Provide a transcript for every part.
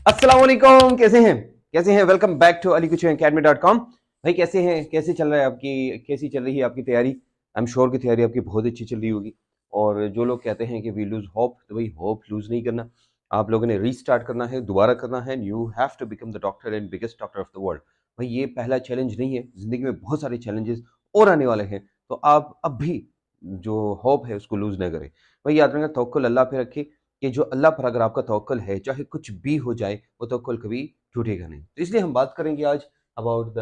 अस्सलाम वालेकुम, कैसे हैं? Welcome back to alikuchiacademy.com। भाई कैसे हैं? कैसे चल रहा है कैसी चल रही है आपकी तैयारी? आई एम श्योर कि तैयारी आपकी बहुत अच्छी चल रही होगी। और जो लोग कहते हैं कि वी लूज होप, तो भाई होप लूज नहीं करना। आप लोगों ने रीस्टार्ट करना है, दोबारा करना है। You have to become the doctor and biggest doctor of the world. भाई ये पहला चैलेंज नहीं है, जिंदगी में बहुत सारे चैलेंजेस और आने वाले हैं। तो आप अब भी जो होप है उसको लूज ना करें। भाई याद रखना, तवक्कुल अल्लाह पे रखें कि जो अल्लाह पर अगर आपका तवक्कुल है, चाहे कुछ भी हो जाए, वो तवक्कुल कभी टूटेगा नहीं। तो इसलिए हम बात करेंगे आज अबाउट द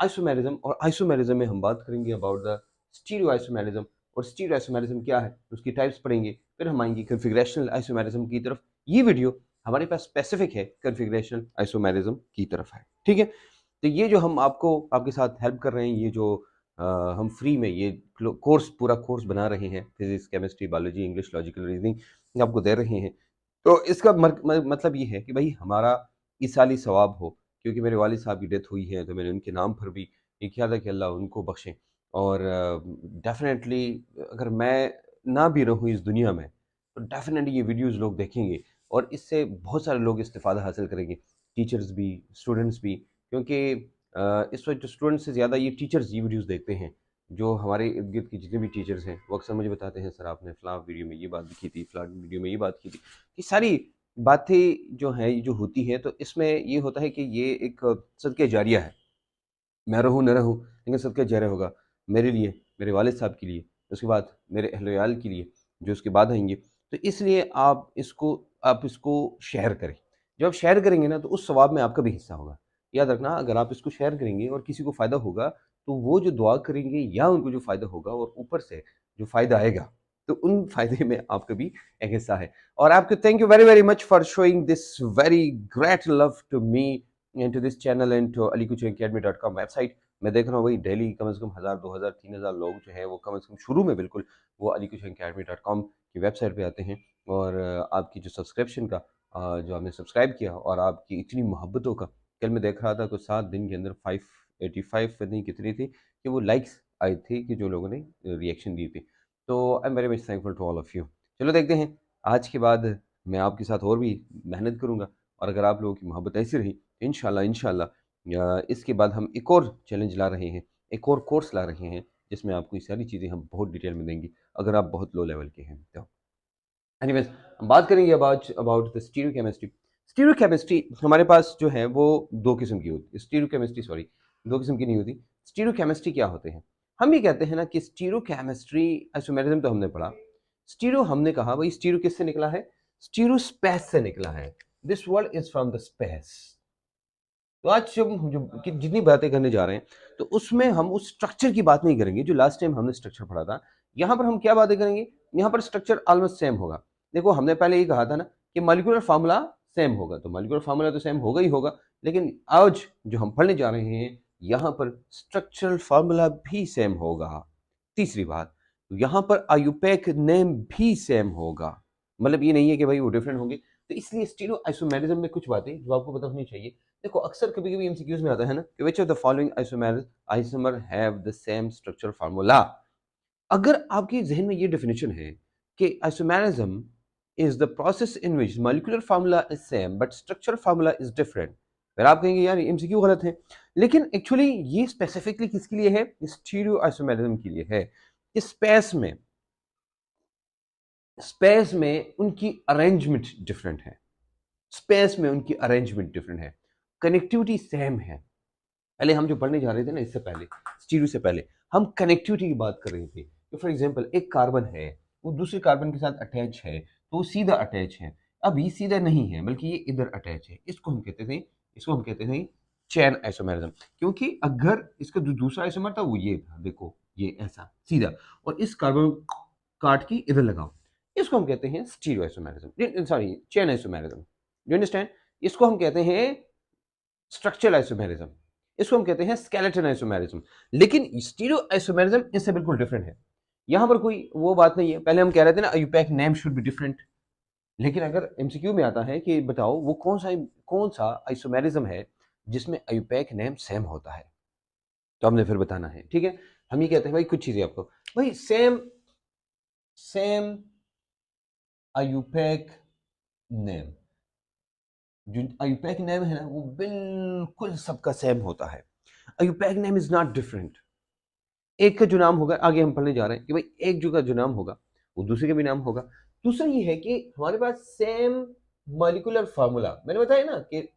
आइसोमेरिज्म, और आइसोमेरिज्म में हम बात करेंगे अबाउट द स्टीरियो आइसोमेरिज्म। और स्टीरियो आइसोमेरिज्म क्या है, उसकी टाइप्स पढ़ेंगे, फिर हम आएंगे कन्फिगरेशनल आइसोमेरिज्म की तरफ। ये वीडियो हमारे पास स्पेसिफिक है कन्फिगरेशनल आइसोमेरिज्म की तरफ है, ठीक है। तो ये जो हम आपको आपके साथ हेल्प कर रहे हैं, ये जो हम फ्री में ये कोर्स पूरा कोर्स बना रहे हैं, physics, chemistry, biology, English, logical reasoning आपको दे रहे हैं। तो इसका मतलब ये है कि भाई हमारा इस साल ही सवाब हो, क्योंकि मेरे वालिद साहब की डेथ हुई है, तो मैंने उनके नाम पर भी ये किया था कि अल्लाह उनको बख्शें। और डेफिनेटली अगर मैं ना भी रहूँ इस दुनिया में, तो डेफिनेटली ये वीडियोस लोग देखेंगे और इससे बहुत सारे लोग इस्तिफ़ादा हासिल करेंगे, टीचर्स भी, स्टूडेंट्स भी। क्योंकि इस वक्त जो स्टूडेंट्स से ज़्यादा ये टीचर्स ये वीडियोस देखते हैं। जो हमारे इर्द गिर्द के जितने भी टीचर्स हैं, वो अक्सर मुझे बताते हैं, सर आपने फ़लाँ वीडियो में ये बात की थी, फ़लाँ वीडियो में ये बात की थी। ये सारी बातें जो हैं, ये जो होती हैं, तो इसमें ये होता है कि ये एक सदक़े जारिया है। मैं रहूँ, न रहूँ, लेकिन सदक़े जारिया होगा मेरे लिए, मेरे वालिद साहब के लिए, उसके बाद मेरे अहल-ए-याल के लिए, जो उसके बाद आएँगे। तो इसलिए आप इसको शेयर करें। जब आप शेयर करेंगे ना, तो उस सवाब में आपका भी हिस्सा होगा। याद रखना, अगर आप इसको शेयर करेंगे और किसी को फ़ायदा होगा, तो वो जो दुआ करेंगे या उनको जो फ़ायदा होगा, और ऊपर से जो फ़ायदा आएगा, तो उन फ़ायदे में आपका भी एक हिस्सा है। और आपको thank you very, very much for showing this very great love to me and to this channel and to alikuchiacademy.com website. मैं देख रहा हूँ भाई डेली कम से कम 1000, 2000, 3000 लोग जो हैं, वो कम से कम शुरू में बिल्कुल वो alikuchiacademy.com की वेबसाइट पे आते हैं। और आपकी जो सब्सक्रिप्शन का जो आपने सब्सक्राइब किया, और आपकी इतनी मोहब्बतों का, कल मैं देख रहा था कुछ 7 दिन के अंदर 585 पता नहीं कितनी थी कि वो लाइक्स आई थी, कि जो लोगों ने रिएक्शन दी थी। तो I am very much thankful to all of you. चलो देखते हैं, आज के बाद मैं आपके साथ और भी मेहनत करूँगा, और अगर आप लोगों की मोहब्बत ऐसी रही, इंशाल्लाह इंशाल्लाह इसके बाद हम एक और चैलेंज ला रहे हैं, एक और कोर्स ला रहे हैं, जिसमें आपको ये सारी चीज़ें हम बहुत डिटेल में देंगे, अगर आप बहुत लो लेवल के हैं तो। एनीवेज, हम बात करेंगे about about the stereochemistry. Stereochemistry हमारे पास जो है वो 2 किस्म की होती है। स्टीरियोकेमिस्ट्री, सॉरी, 2 किस्म की नहीं होती। स्टीरियोकेमिस्ट्री क्या होते हैं? हम ये कहते हैं ना कि स्टीरियोकेमिस्ट्री, आइसोमेरिज्म तो हमने पढ़ा। स्टीरियो हमने कहा, भाई स्टीरियो किससे निकला है? स्टीरियो स्पेस से निकला है। This word is from the space. तो आज जब हम जो कि जितनी बातें करने जा रहे हैं, तो उसमें हम उस स्ट्रक्चर की बात नहीं करेंगे जो लास्ट टाइम हमने स्ट्रक्चर पढ़ा था। यहाँ पर हम क्या बातें करेंगे? यहाँ पर स्ट्रक्चर ऑलमोस्ट सेम होगा। देखो, हमने पहले ये कहा था ना कि मॉलिक्यूलर फार्मूला सेम होगा, तो मॉलिक्यूलर फार्मूला तो सेम होगा ही होगा। लेकिन आज जो हम पढ़ने जा रहे हैं, यहाँ पर स्ट्रक्चरल फार्मूला भी सेम होगा। तीसरी बात, यहाँ पर आयुपैक नेम भी सेम होगा। मतलब ये नहीं है कि भाई वो डिफरेंट होंगे। तो इसलिए स्टीरियो आइसोमेरिज्म में कुछ बातें जो आपको पता होनी चाहिए। देखो, अक्सर कभी-कभी एमसीक्यूज में आता है ना कि which of the following isomer have the same structural formula. अगर आपके ज़हन में ये डेफिनेशन है कि isomerism is the process in which molecular formula is same but structural formula is different, फिर आप कहेंगे यार एमसीक्यू गलत है। लेकिन एक्चुअली ये स्पेसिफिकली किसके लिए है? स्टीरियो आइसोमेरिज्म के लिए है। कि स्पेस में उनकी अरेंजमेंट डिफरेंट है। स्पेस में उनकी अरेंजमेंट डिफरेंट है। कनेक्टिविटी सेम है। पहले हम जो पढ़ने जा रहे थे ना, इससे पहले स्टीरियो से पहले हम कनेक्टिविटी की बात कर रहे थे। तो फॉर एग्जांपल, एक कार्बन है, वो दूसरे कार्बन के साथ अटैच है, तो वो सीधा अटैच है। अब ये सीधा नहीं है, बल्कि ये इधर अटैच है। इसको हम कहते थे चैन आइसोमेरिज्म। क्योंकि अगर इसका जो दूसरा आइसोमर था वो ये था, देखो ये ऐसा सीधा, और इस कार्बन को काट के इधर लगाओ, इसको हम कहते हैं stereo isomerism, sorry chain isomerism. You understand? इसको हम कहते हैं स्ट्रक्चरल आइसोमेरिज्म, इसको हम कहते हैं स्केलेटन आइसोमेरिज्म। लेकिन स्टीरियो आइसोमेरिज्म इससे बिल्कुल डिफरेंट है। यहां पर कोई वो बात नहीं है। पहले हम कह रहे थे ना IUPAC name should be different. लेकिन अगर एमसीक्यू में आता है कि बताओ वो कौन सा आइसोमेरिज्म है जिसमें आयुपैक नेम सेम होता है, तो हमने फिर बताना है, ठीक है। हम ये कहते हैं भाई कुछ चीजें आपको, भाई सेम सेम आयुपैक नेम, जो आईयूपैक नेम है ना वो बिल्कुल सबका सेम होता है। IUPAC name is not different. एक का जो नाम होगा, आगे हम पढ़ने जा रहे हैं कि भाई एक जो का जो नाम होगा वो दूसरे का भी नाम होगा। दूसरा ये है कि हमारे पास सेम मॉलिक्यूलर फार्मूला, मैंने बताया ना कि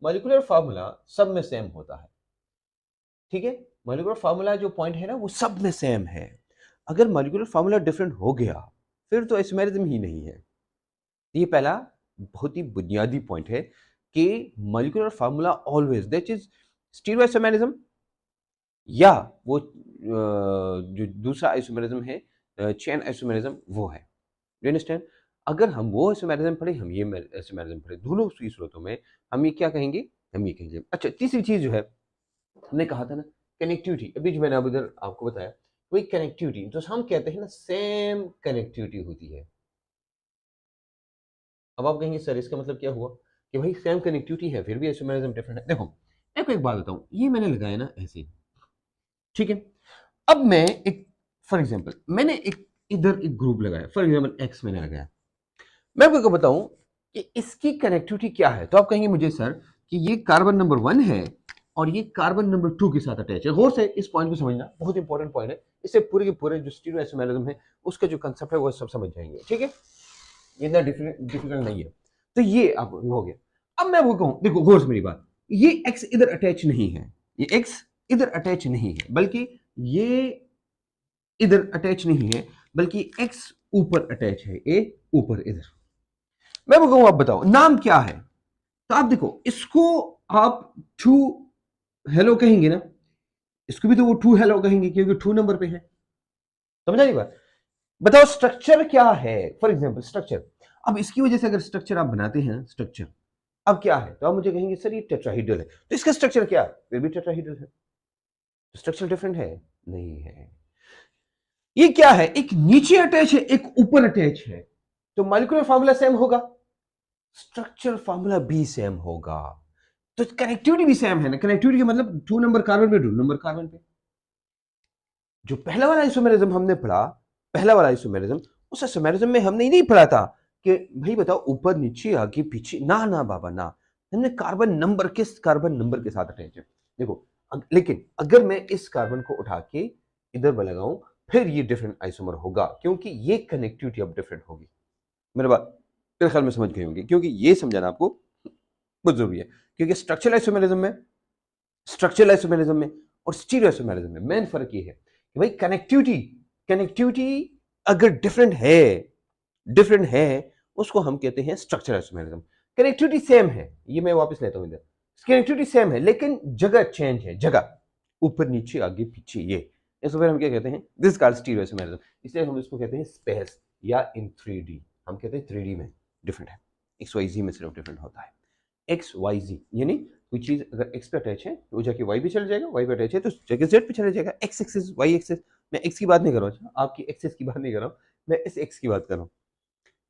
मॉलिक्यूलर फार्मूला सब में सेम होता है। ठीक है, मॉलिक्यूलर फार्मूला जो पॉइंट है ना वो सब में सेम है। अगर मॉलिक्यूलर फार्मूला डिफरेंट हो गया फिर तो आइसोमेरिज्म ही नहीं है। ये पहला बहुत ही बुनियादी पॉइंट है कि molecular formula always that is stereoisomerism, या वो जो दूसरा आइसोमेरिज्म है चेन आइसोमेरिज्म वो है। You understand? अगर हम वो आइसोमेरिज्म पढ़े, हम ये आइसोमेरिज्म पढ़े, दोनों की सूरतों में हम ये क्या कहेंगे, हम ये कहेंगे। अच्छा, तीसरी चीज जो है, हमने कहा था ना कनेक्टिविटी, अभी जो मैंने अब इधर आपको बताया वही कनेक्टिविटी, तो हम कहते हैं ना सेम कनेक्टिविटी होती है। अब आप कहेंगे सर इसका मतलब क्या हुआ कि भाई सेम कनेक्टिविटी है फिर भी आइसोमेरिज्म डिफरेंट है। देखो आपको एक बात बताऊं, ये मैंने लगाया ना ऐसे, ठीक है। अब मैं एक फॉर एग्जांपल मैंने एक इधर एक ग्रुप लगाया, फॉर एग्जांपल एक्स मैंने लगाया। मैं आपको बताऊं कि इसकी कनेक्टिविटी क्या है, तो आप कहेंगे मुझे सर कि ये कार्बन नंबर 1 है और ये कार्बन नंबर 2 के साथ अटैच है। गौर से इस पॉइंट को समझना, बहुत इंपॉर्टेंट पॉइंट है। इससे पूरे के पूरे जो स्टीरियोआइसोमेरिज्म है उसका जो कंसेप्ट है वो सब समझ जाएंगे। ठीक है, ये इतना डिफिकल्ट नहीं है। तो ये अब हो गया। अब मैं वो कहूं, देखो गौर से मेरी बात, ये एक्स इधर अटैच नहीं है, ये एक्स इधर अटैच नहीं है, बल्कि ये इधर अटैच नहीं है, बल्कि एक्स ऊपर अटैच है, ए ऊपर इधर। मैं वो कहूं, आप बताओ नाम क्या है। तो आप देखो इसको आप टू हेलो कहेंगे ना, इसको भी तो वो टू हेलो कहेंगे क्योंकि टू नंबर पे है। समझा नहीं बात? बताओ स्ट्रक्चर क्या है, फॉर एग्जांपल स्ट्रक्चर। अब इसकी वजह से अगर स्ट्रक्चर आप बनाते हैं स्ट्रक्चर, अब क्या है, तो आप मुझे कहेंगे सर ये टेट्राहीड्रल है, तो इसका स्ट्रक्चर क्या है, फिर भी टेट्राहीड्रल है। स्ट्रक्चर डिफरेंट है? नहीं है। ये क्या है, एक नीचे अटैच है एक ऊपर अटैच है, तो मॉलिक्यूलर फार्मूला सेम होगा, स्ट्रक्चर फार्मूला भी सेम होगा, तो कनेक्टिविटी भी सेम है ना। कनेक्टिविटी का मतलब 2 नंबर कार्बन पे 2 नंबर कार्बन पे। जो पहला वाला आइसोमेरिज्म हमने पढ़ा, पहला वाला आइसोमेरिज्म, उस आइसोमेरिज्म में हमने नहीं पढ़ा था कि भाई बताओ ऊपर नीचे आगे पीछे, ना ना बाबा ना, हमने कार्बन नंबर किस कार्बन नंबर के साथ अटैच है। देखो लेकिन अगर मैं इस कार्बन को उठा के इधर में लगाऊं फिर ये डिफरेंट आइसोमर होगा, क्योंकि ये कनेक्टिविटी अब डिफरेंट होगी। मेरे बात मेरे ख्याल में समझ गए होंगे, क्योंकि ये समझाना आपको बहुत जरूरी है। क्योंकि स्ट्रक्चरल आइसोमेरिज्म में और स्टीरियो आइसोमेरिज्म में मेन फर्क ये है कि भाई कनेक्टिविटी कनेक्टिविटी अगर डिफरेंट है उसको हम कहते हैं स्ट्रक्चरल आइसोमेरिज्म। कनेक्टिविटी सेम है, ये मैं वापस लेता हूं इधर, कनेक्टिविटी सेम है लेकिन जगह चेंज है, जगह ऊपर नीचे आगे पीछे, ये इसको फिर हम क्या कहते हैं, दिस कॉल्ड स्टीरियो आइसोमेरिज्म। इसलिए हम इसको कहते हैं स्पेस या इन 3D। हम कहते हैं 3D में डिफरेंट है, एक्स वाई जी में सिर्फ डिफरेंट होता है। एक्स वाई जी यानी कोई चीज अगर एक्स पे अटैच है तो वो जाके वाई पे चला जाएगा, वाई पे अटैच है तो जाके जेड पे चला जाएगा। एक्स एक्सिस वाई एक्सिस, मैं एक्स की बात नहीं कर रहा हूँ, आपकी एक्सिस की बात नहीं कर रहा हूँ, मैं इस एक्स की बात कर रहा हूँ,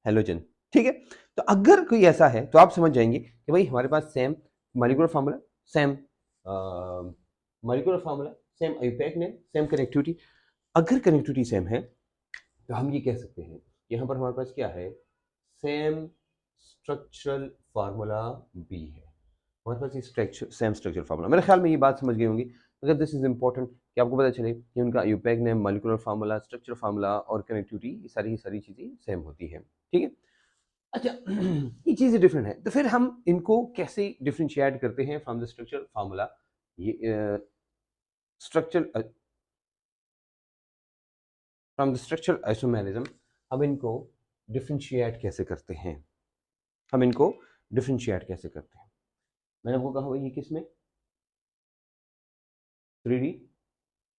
हेलोजन। ठीक है, तो अगर कोई ऐसा है तो आप समझ जाएंगे कि भाई हमारे पास same molecular formula, same molecular formula, same IUPAC name, same connectivity. अगर कनेक्टिविटी सेम है तो हम ये कह सकते हैं यहाँ पर हमारे पास क्या है, सेम स्ट्रक्चरल फार्मूला भी है। हमारे पास ये स्ट्रक्चर सेम स्ट्रक्चर फार्मूला, मेरे ख्याल में ये बात समझ गई होंगी। अगर दिस इज इंपॉर्टेंट कि आपको पता चले कि उनका IUPAC name, molecular formula, structure formula और कनेक्टिविटी, ये सारी चीजें सेम होती है। ठीक है, अच्छा ये चीजें डिफरेंट है, तो फिर हम इनको कैसे डिफ्रेंशिएट करते हैं फ्रॉम द स्ट्रक्चर फार्मूला। ये structure from the structure isomerism हम इनको डिफ्रेंशिएट कैसे करते हैं, हम इनको डिफ्रेंशिएट कैसे करते हैं। मैंने आपको कहा ये किस में, 3D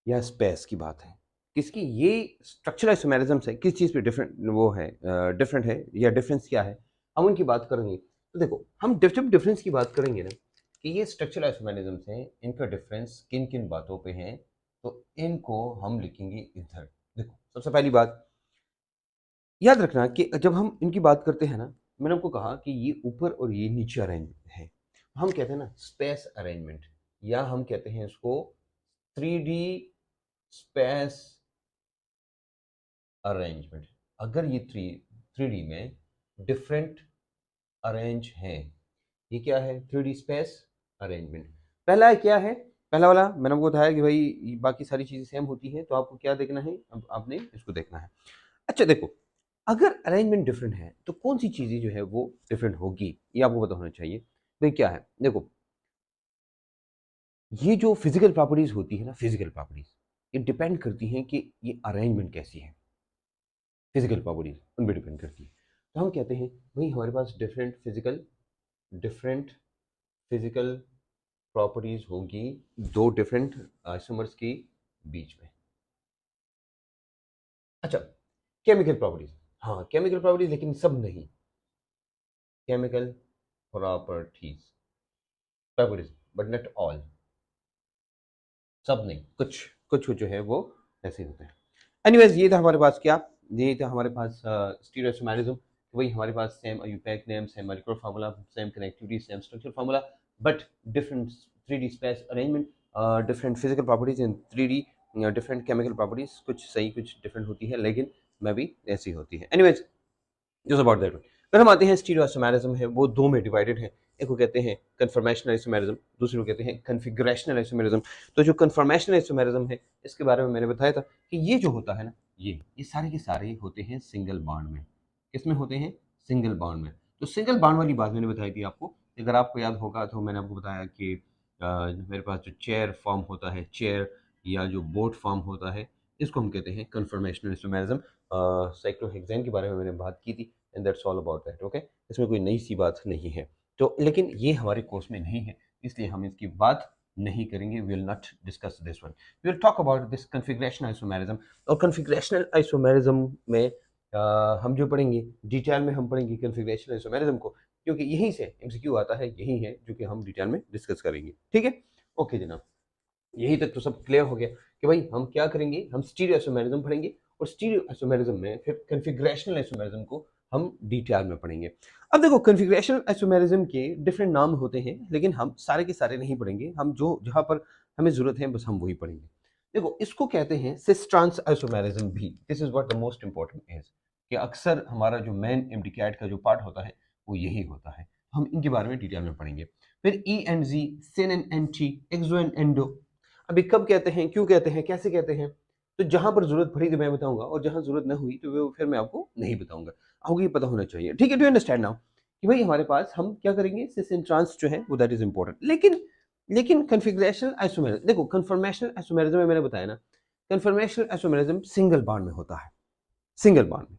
या स्पेस की बात है, किसकी, ये स्ट्रक्चर आइसोमेरिज्म से किस चीज़ पे डिफरेंट वो है, डिफरेंट है या डिफरेंस क्या है, हम उनकी बात करेंगे। तो देखो हम जब डिफरेंस की बात करेंगे ना कि ये स्ट्रक्चर आइसोमेरिज्म से इनका डिफरेंस किन किन बातों पे है, तो इनको हम लिखेंगे इधर। देखो सबसे पहली बात याद रखना कि जब हम इनकी बात करते हैं ना, मैंने आपको कहा कि ये ऊपर और ये नीचे अरेंज है, हम कहते हैं ना स्पेस अरेंजमेंट, या हम कहते हैं इसको 3D स्पेस अरेंजमेंट। अगर ये थ्री डी में डिफरेंट अरेंज हैं ये क्या है? 3D space arrangement. पहला क्या है? पहला वाला मैंने आपको बताया कि भाई बाकी सारी चीजें सेम होती हैं, तो आपको क्या देखना है? अब आपने इसको देखना है। अच्छा देखो, अगर अरेंजमेंट डिफरेंट है तो कौन सी चीजें जो है वो डिफरेंट होगी, ये आपको पता होना चाहिए। भाई क्या है? देखो, ये जो फिजिकल प्रॉपर्टीज होती है ना, फिजिकल प्रॉपर्टीज, ये डिपेंड करती हैं कि ये अरेंजमेंट कैसी है। फिजिकल प्रॉपर्टीज उन पर डिपेंड करती है। तो हम कहते हैं भाई हमारे पास डिफरेंट फिजिकल प्रॉपर्टीज होगी दो डिफरेंट आइसोमर्स के बीच में। अच्छा, केमिकल प्रॉपर्टीज, हाँ केमिकल प्रॉपर्टीज, लेकिन सब नहीं। Chemical properties properties but not all, सब नहीं, कुछ कुछ जो है वो ऐसे होते हैं। एनीवेज, ये था हमारे पास क्या, ये था हमारे पास स्टीरियोसोमैटिज्म। वही हमारे पास same IUPAC name, same molecular formula, same connectivity, same structure formula, but different 3D space arrangement, different physical properties in 3D, different chemical properties, कुछ सही कुछ डिफरेंट होती है, लेकिन मैं भी ऐसी होती है। Anyways, just about that. फिर हम आते हैं स्टीरियोसोमैटिज्म है वो दो में डिवाइडेड है। एक को कहते हैं कन्फर्मेशनल आइसोमेरिज्म, दूसरे को कहते हैं कन्फिगरेशनल आइसोमेरिज्म। तो जो कन्फर्मेशनल आइसोमेरिज्म है, इसके बारे में मैंने बताया था कि ये जो होता है ना, ये सारे के सारे होते हैं सिंगल बॉन्ड में। किसमें होते हैं? सिंगल बॉन्ड में। तो सिंगल बॉन्ड वाली बात मैंने बताई थी आपको। अगर आपको याद होगा तो मैंने आपको बताया कि मेरे पास जो चेयर फॉर्म होता है, चेयर या जो बोट फॉर्म होता है, इसको हम कहते हैं कन्फर्मेशनल आइसोमेरिज्म। साइक्लोहेक्सेन के बारे में मैंने बात की थी, and that's all about that. Okay, इसमें कोई नई सी बात नहीं है। तो लेकिन ये हमारे कोर्स में नहीं है, इसलिए हम इसकी बात नहीं करेंगे। We will not discuss this one, we will talk about this configurational isomerism. और कन्फिगरेशनल आइसोमेरिज्म में हम जो पढ़ेंगे डिटेल में, हम पढ़ेंगे कन्फिगरेशनल आइसोमेरिज्म को, क्योंकि यहीं से एमसीक्यू आता है, यही है जो कि हम डिटेल में डिस्कस करेंगे। ठीक है, ओके जनाब, यही तक तो सब क्लियर हो गया कि भाई हम क्या करेंगे। हम स्टीरियो आइसोमेरिज्म पढ़ेंगे, और स्टीरियो आइसोमेरिज्म में फिर कन्फिगरेशनल आइसोमेरिज्म को हम डिटेल में पढ़ेंगे। अब देखो, कन्फिगरेशनल आइसोमेरिज्म के डिफरेंट नाम होते हैं, लेकिन हम सारे के सारे नहीं पढ़ेंगे। हम जो जहां पर हमें जरूरत है बस हम वही पढ़ेंगे। देखो, इसको कहते हैं सिस ट्रांस आइसोमेरिज्म भी। This is what the most important is, कि अक्सर हमारा जो मेन एमडीकैट का जो पार्ट होता है वो यही होता है। हम इनके बारे में डिटेल में पढ़ेंगे। फिर E and Z, syn and anti, exo and endo. अभी कब कहते हैं, क्यों कहते हैं, कैसे कहते हैं, तो जहां पर जरूरत पड़ी तो मैं बताऊंगा, और जहां जरूरत न हुई तो वो फिर मैं आपको नहीं बताऊंगा। आपको ये पता होना चाहिए। ठीक है, डू अंडरस्टैंड नाउ कि भाई हमारे पास हम क्या करेंगे, सिस एंड ट्रांस जो है वो दैट इज इंपॉर्टेंट। लेकिन कन्फिगरेशनल आइसोमेरिज्म, देखो कन्फर्मेशनल आइसोमेरिज्म में मैंने बताया ना, कन्फर्मेशनल आइसोमेरिज्म सिंगल बॉन्ड में होता है, सिंगल बॉन्ड में।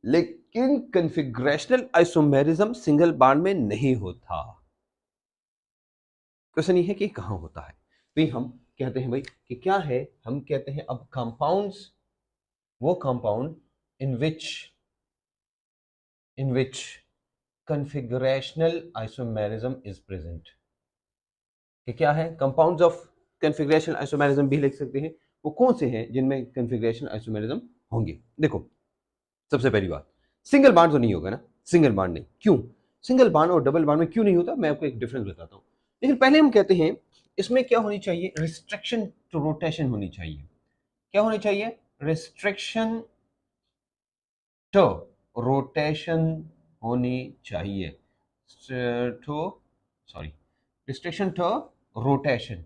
लेकिन कन्फिगरेशनल आइसोमेरिज्म सिंगल बॉन्ड में नहीं होता। क्वेश्चन ये है कि कहां होता है। तो हम कहते हैं भाई कि क्या है, हम कहते हैं अब कंपाउंड्स, वो compound in which configurational isomerism is present. कि क्या है, कंपाउंड्स ऑफ कन्फिगरेशनल आइसोमेरिज्म भी लिख सकते हैं। वो कौन से हैं जिनमें कन्फिगरेशन आइसोमेरिज्म होंगे। देखो, सबसे पहली बात, सिंगल बॉन्ड तो नहीं होगा ना, सिंगल बॉन्ड नहीं। क्यों सिंगल बॉन्ड और डबल बॉन्ड में क्यों नहीं होता, मैं आपको एक डिफरेंस बताता हूं। लेकिन पहले हम कहते हैं इसमें क्या होनी चाहिए, रिस्ट्रिक्शन टू रोटेशन होनी चाहिए। क्या होनी चाहिए, रिस्ट्रिक्शन टू रोटेशन होनी चाहिए। To sorry restriction to rotation,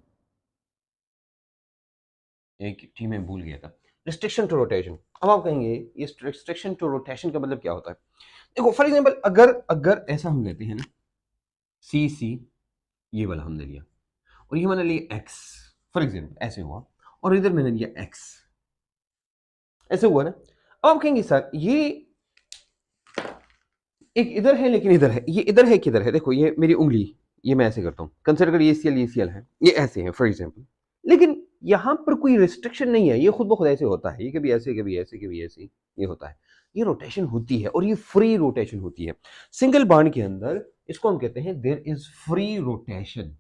एक टी में भूल गया था। रिस्ट्रिक्शन टू रोटेशन, अब आप कहेंगे ये रिस्ट्रिक्शन टू रोटेशन का मतलब क्या होता है। देखो फॉर एग्जांपल, अगर अगर ऐसा हम लेते हैं ना, सी सी, ये वाला हमने लिया, और ये मैंने लिया एक्स, फॉर एग्जांपल ऐसे हुआ, और इधर मैंने लिया एक्स, ऐसे हुआ ना। अब आप कहेंगे सर ये एक इधर है लेकिन इधर है, ये इधर है किधर है। देखो ये मेरी उंगली, ये मैं ऐसे करता हूं, कंसिडर करिए ये सीएल है, ये ऐसे है फॉर एग्जांपल, लेकिन यहां पर कोई रिस्ट्रिक्शन नहीं है, ये खुद ब खुद ऐसे होता है, ये कभी ऐसे कभी ऐसे कभी ऐसे, ये होता है। ये रोटेशन होती है, और ये फ्री रोटेशन होती है। सिंगल बॉन्ड के अंदर इसको हम कहते हैं देयर इज फ्री रोटेशन।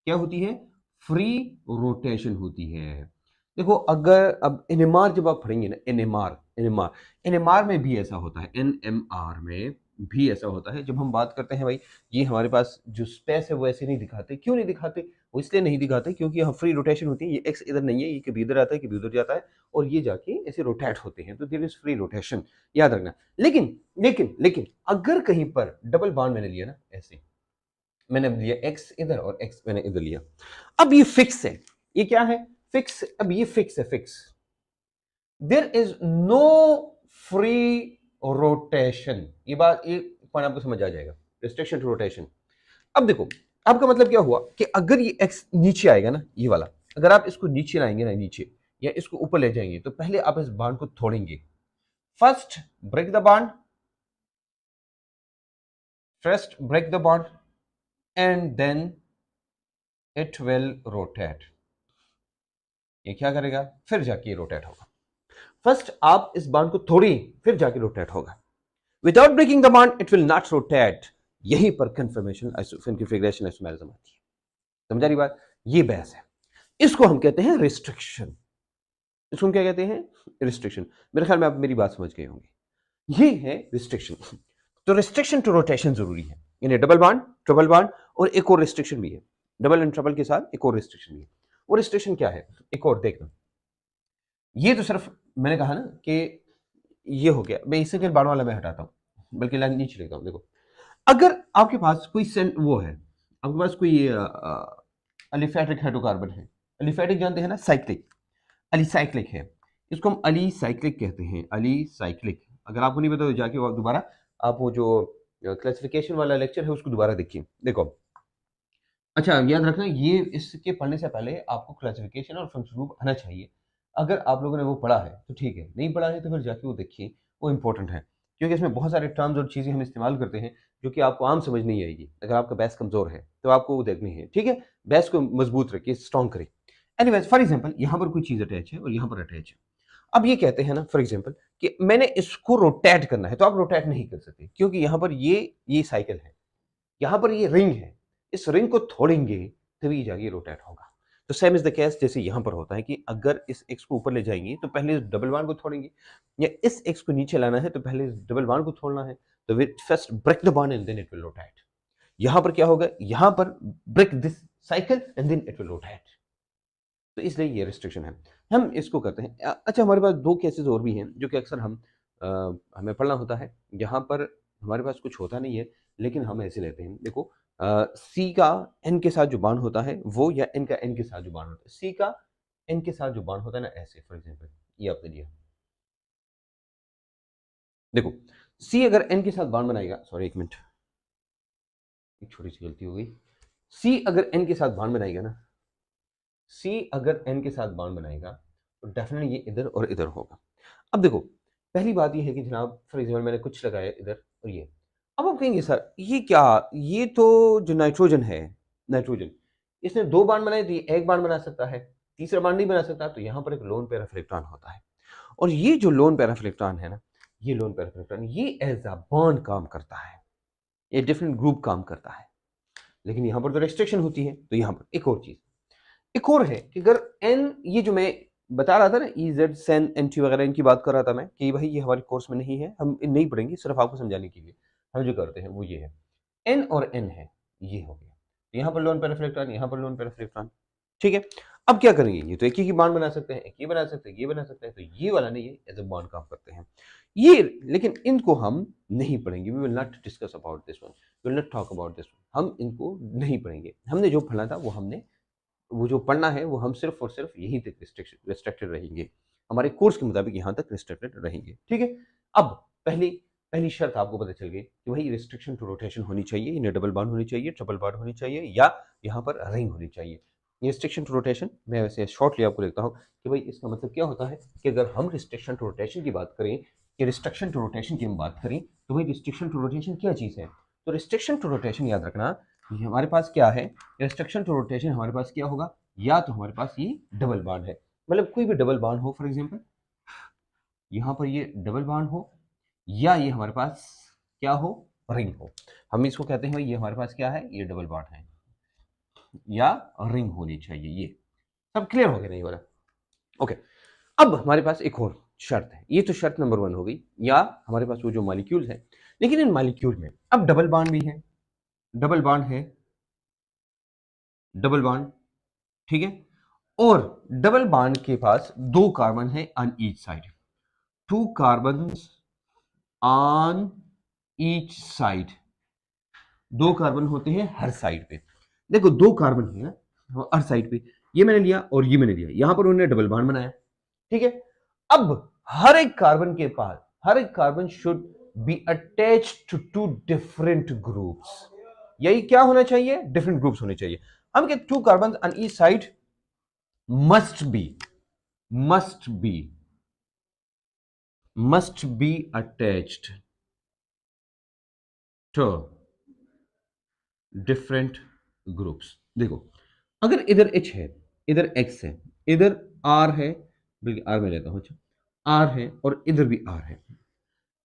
क्या होती है, फ्री रोटेशन होती है। देखो अगर अब एनएमआर जब आप पढ़ेंगे ना, एनएमआर एनएमआर एनएमआर में भी ऐसा होता है, एनएमआर में भी ऐसा होता है। जब हम बात करते हैं भाई, ये हमारे पास जो स्पेस है वो ऐसे नहीं दिखाते। क्यों नहीं दिखाते, वो इसलिए नहीं दिखाते क्योंकि यहाँ फ्री रोटेशन होती है। ये एक्स इधर नहीं है, ये कभी इधर आता है कभी उधर जाता है, और ये जाके ऐसे रोटेट होते हैं, तो देयर इज फ्री रोटेशन, याद रखना। लेकिन लेकिन लेकिन अगर कहीं पर डबल बॉन्ड मैंने लिया ना ऐसे, मैंने लिया x इधर और x मैंने इधर लिया। अब ये फिक्स है, ये क्या है? फिक्स। अब ये फिक्स है, fix. There is no free rotation. ये बात, ये पॉइंट आपको समझ आ जाएगा, रिस्ट्रिक्शन टू रोटेशन। अब देखो, आपका मतलब क्या हुआ कि अगर ये x नीचे आएगा ना, ये वाला, अगर आप इसको नीचे लाएंगे ना, नीचे या इसको ऊपर ले जाएंगे, तो पहले आप इस बांड को तोड़ेंगे। First break the bond, first break the bond and then it will rotate. ये क्या करेगा? फिर जाके रोटेट होगा। फर्स्ट आप इस बॉन्ड को तोड़िए, फिर जाके रोटेट होगा। Without breaking the bond it will not rotate. यहीं पर कंफर्मेशन कन्फिगरेशन आइसोमेरिज्म आती है। समझा रही बात? ये बहस है, इसको हम कहते हैं रिस्ट्रिक्शन। इसको हम क्या कहते हैं? रिस्ट्रिक्शन। मेरे ख्याल में आप मेरी बात समझ गए होंगे। ये है रिस्ट्रिक्शन। तो रिस्ट्रिक्शन टू रोटेशन जरूरी है, यानी डबल बॉन्ड, ट्रिपल बॉन्ड, और एक और रिस्ट्रिक्शन भी है, डबल एंड ट्रिपल के साथ एक और रिस्ट्रिक्शन भी है। वो रिस्ट्रिक्शन क्या है? एक और देखना। ये तो सिर्फ मैंने कहा ना कि ये हो गया, मैं इससे बाण वाला मैं हटाता हूं, बल्कि लाइन नीचे लेता हूं। देखो, अगर आपके पास कोई वो है, आपके पास कोई अलिफेटिक हाइड्रोकार्बन है। अलिफेटिक जानते हैं ना, साइक्लिक, अलीसाइक्लिक है। इसको हम अलीसाइक्लिक कहते हैं, अलीसाइक्लिक। अगर आपको नहीं पता तो जाके दोबारा आप वो जो क्लासिफिकेशन वाला लेक्चर है उसको दोबारा देखिए। देखो, अच्छा याद रखना, ये इसके पढ़ने से पहले आपको क्लासिफिकेशन और फंक्शन ग्रुप आना चाहिए। अगर आप लोगों ने वो पढ़ा है तो ठीक है, नहीं पढ़ा है तो फिर जाके वो देखिए, वो इंपॉर्टेंट है। क्योंकि इसमें बहुत सारे टर्म्स और चीज़ें हम इस्तेमाल करते हैं जो कि आपको आम समझ नहीं आएगी। अगर आपका बेस कमज़ोर है तो आपको वो देखनी है, ठीक है? बेस को मजबूत रखिए, स्ट्रॉन्ग करें। एनीवेज, फॉर एग्जाम्पल यहाँ पर कोई चीज़ अटैच है और यहाँ पर अटैच है। अब ये कहते हैं ना, फॉर एग्जाम्पल, कि मैंने इसको रोटेट करना है, तो आप रोटेट नहीं कर सकते, क्योंकि यहाँ पर ये साइकिल है, यहाँ पर ये रिंग है। इस रिंग को तोड़ेंगे तभी जाके रोटेट होगा। तो सेम इज द केस, जैसे यहाँ पर होता है कि अगर इस एक्स को ऊपर ले जाएंगे तो पहले इस डबल बॉन्ड को तोड़ेंगे, या इस एक्स को नीचे लाना है तो पहले इस डबल बॉन्ड को तोड़ना है। तो first break the bond and then it will rotate. यहाँ पर क्या होगा? यहाँ पर break this cycle and then it will rotate. तो इसलिए ये रिस्ट्रिक्शन है, हम इसको करते हैं। अच्छा, हमारे पास दो केसेस और भी हैं जो कि अक्सर हमें पढ़ना होता है, जहाँ पर हमारे पास कुछ होता नहीं है लेकिन हम ऐसे लेते हैं। देखो, सी का एन के साथ जो बांड होता है वो, या एन का एन के साथ जो बांड होता है, सी का एन के साथ जो बांड होता है ना, ऐसे फॉर एग्जांपल ये आपने लिया। देखो, सी अगर एन के साथ बांड बनाएगा, सॉरी एक मिनट, एक छोटी सी गलती हो गई। सी अगर एन के साथ बांड बनाएगा ना, सी अगर एन के साथ बांड बनाएगा तो डेफिनेटली ये इधर और इधर होगा। अब देखो, पहली बात ये है कि जनाब फॉर एग्जाम्पल मैंने कुछ लगाया इधर और ये। अब आप कहेंगे सर ये क्या, ये तो जो नाइट्रोजन है, नाइट्रोजन, इसने दो बांड बनाए तो ये एक बांड बना सकता है, तीसरा बांड नहीं बना सकता। तो यहाँ पर एक लोन पेयर ऑफ इलेक्ट्रॉन होता है, और ये जो लोन पेयर ऑफ इलेक्ट्रॉन है ना, ये लोन पेयर ऑफ इलेक्ट्रॉन ये एज अ बॉन्ड काम करता है, ये डिफरेंट ग्रुप काम करता है। लेकिन यहाँ पर तो रेस्ट्रिक्शन होती है। तो यहाँ पर एक और चीज, एक और है कि अगर एन, ये जो मैं बता रहा था ना, E Z syn anti वगैरह, इनकी बात कर रहा था मैं कि भाई ये हमारे कोर्स में नहीं है, हम नहीं पढ़ेंगे, सिर्फ आपको समझाने के लिए हम जो करते हैं वो ये है, एन और एन है, ये हो गया। यहाँ पर लोन पेयर ऑफ इलेक्ट्रॉन, यहाँ पर लोन पेयर ऑफ इलेक्ट्रॉन, ठीक है? अब क्या करेंगे? ये तो एक ही बॉन्ड बना सकते हैं, एक ही बना सकते हैं, ये बना सकते हैं, तो ये वाला नहीं है, एज ए बॉन्ड काम करते हैं ये। लेकिन इनको हम नहीं पढ़ेंगे, we will not discuss about this one, we will not talk about this one. हम इनको नहीं पढ़ेंगे। हमने जो पढ़ना था वो जो पढ़ना है वो हम सिर्फ और सिर्फ यहीं तक रिस्ट्रिक्टेड रहेंगे, हमारे कोर्स के मुताबिक यहाँ तक रिस्ट्रिक्टेड रहेंगे, ठीक है? अब पहली पहली शर्त आपको पता चल गई कि भाई रिस्ट्रिक्शन टू रोटेशन होनी चाहिए, इन्हें डबल बॉन्ड होनी चाहिए, ट्रिपल बॉन्ड होनी चाहिए, या यहाँ पर रिंग होनी चाहिए। रिस्ट्रिक्शन टू रोटेशन मैं वैसे शॉर्टली आपको लिखता हूँ कि भाई इसका मतलब क्या होता है कि अगर हम रिस्ट्रिक्शन टू रोटेशन की बात करें, कि रिस्ट्रिक्शन टू रोटेशन की हम बात करें, तो भाई रिस्ट्रिक्शन टू रोटेशन क्या चीज़ है? तो रिस्ट्रिक्शन टू रोटेशन याद रखना, ये हमारे पास क्या है? रिस्ट्रिक्शन टू रोटेशन हमारे पास क्या होगा? या तो हमारे पास ये डबल बॉन्ड है, मतलब कोई भी डबल बॉन्ड हो, फॉर एग्जांपल यहाँ पर ये डबल बॉन्ड हो, या ये हमारे पास क्या हो? रिंग हो। हम इसको कहते हैं ये हमारे पास क्या है? ये डबल बॉन्ड है या रिंग होनी चाहिए। ये सब क्लियर हो गया नहीं वाला? ओके। अब हमारे पास एक और शर्त है, ये तो शर्त नंबर 1 हो गई, या हमारे पास वो जो मॉलिक्यूल है, लेकिन इन मॉलिक्यूल में अब डबल बॉन्ड भी है, डबल बॉन्ड है, डबल बॉन्ड, ठीक है? और डबल बॉन्ड के पास 2 कार्बन है on each side, 2 carbon on each side, दो कार्बन होते हैं हर साइड पे। देखो दो कार्बन है हर साइड पे, ये मैंने लिया और ये मैंने लिया, यहां पर उन्होंने डबल बॉन्ड बनाया, ठीक है। अब हर एक कार्बन के पास, हर एक carbon should be attached to two different groups. यही क्या होना चाहिए, डिफरेंट ग्रुप्स होने चाहिए। हम कहते two carbon on each side must be attached to different groups। देखो अगर इधर H है, इधर X है, इधर R है, बल्कि R में लेता हूं, अच्छा R है और इधर भी R है।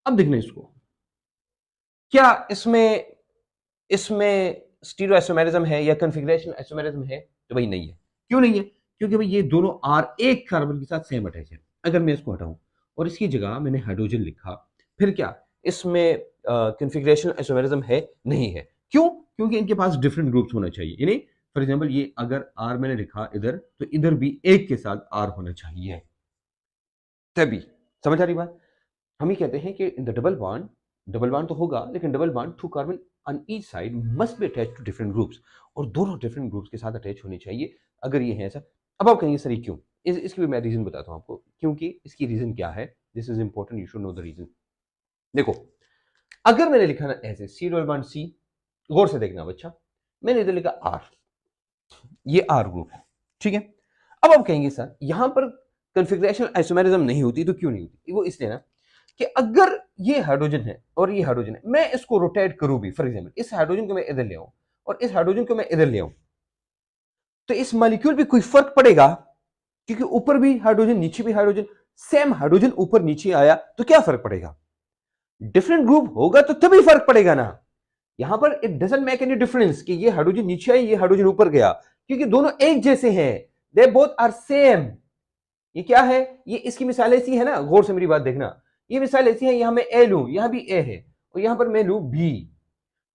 अब देखना इसको, क्या इसमें इसमें स्टीरियो आइसोमेरिज्म है या कॉन्फ़िगरेशन आइसोमेरिज्म है? तो भाई नहीं है। क्यों नहीं है? क्योंकि भाई ये दोनों R एक कार्बन के साथ सेम अटैच है। अगर मैं इसको हटाऊं और इसकी जगह मैंने हाइड्रोजन लिखा, फिर क्या इसमें कॉन्फ़िगरेशन आइसोमेरिज्म है? नहीं है। क्यों? क्योंकि इनके पास डिफरेंट ग्रुप्स होना चाहिए। यानी फॉर एग्जांपल ये अगर R मैंने लिखा इधर, तो इधर भी एक के साथ R होना चाहिए। तभी समझ आ रही बात? हम ये कहते हैं कि इन द डबल बॉन्ड तो होगा, लेकिन double bond two carbon on each side must be attach to different groups, और दोनों डिफरेंट ग्रुप्स के साथ अटैच होने चाहिए। अगर ये है ऐसा, अब आप कहेंगे सर ये क्यों? इसकी भी मैं रीजन बताता हूं आपको, क्योंकि इसकी रीजन क्या है। This is important, you should know the reason. देखो अगर मैंने लिखा ना ऐसे सी डबल बॉन्ड सी, गौर से देखना बच्चा, मैंने इधर लिखा आर, ये आर ग्रुप है, ठीक है। अब आप कहेंगे सर यहां पर कॉन्फ़िगरेशन आइसोमेरिज्म नहीं होती, तो क्यों नहीं होती? वो इसलिए ना कि अगर ये हाइड्रोजन है और ये हाइड्रोजन है, मैं इसको रोटेट करूं भी, फॉर एग्जांपल इस हाइड्रोजन को मैं इधर ले आऊं और इस हाइड्रोजन को मैं इधर ले आऊं, तो इस मॉलिक्यूल पे कोई फर्क पड़ेगा? क्योंकि ऊपर भी हाइड्रोजन नीचे भी हाइड्रोजन, सेम हाइड्रोजन ऊपर नीचे आया तो क्या फर्क पड़ेगा? डिफरेंट ग्रुप होगा तो तभी फर्क पड़ेगा ना। यहां पर it doesn't make any difference कि ये हाइड्रोजन नीचे आया ये हाइड्रोजन ऊपर गया, क्योंकि दोनों एक जैसे हैं, दे बोथ आर सेम। ये क्या है? ये इसकी मिसाल ऐसी है ना, गौर से मेरी बात देखना, ये मिसाल ऐसी है, यहां मैं ए लूं, यहां भी ए है, और यहां पर मैं लूं बी,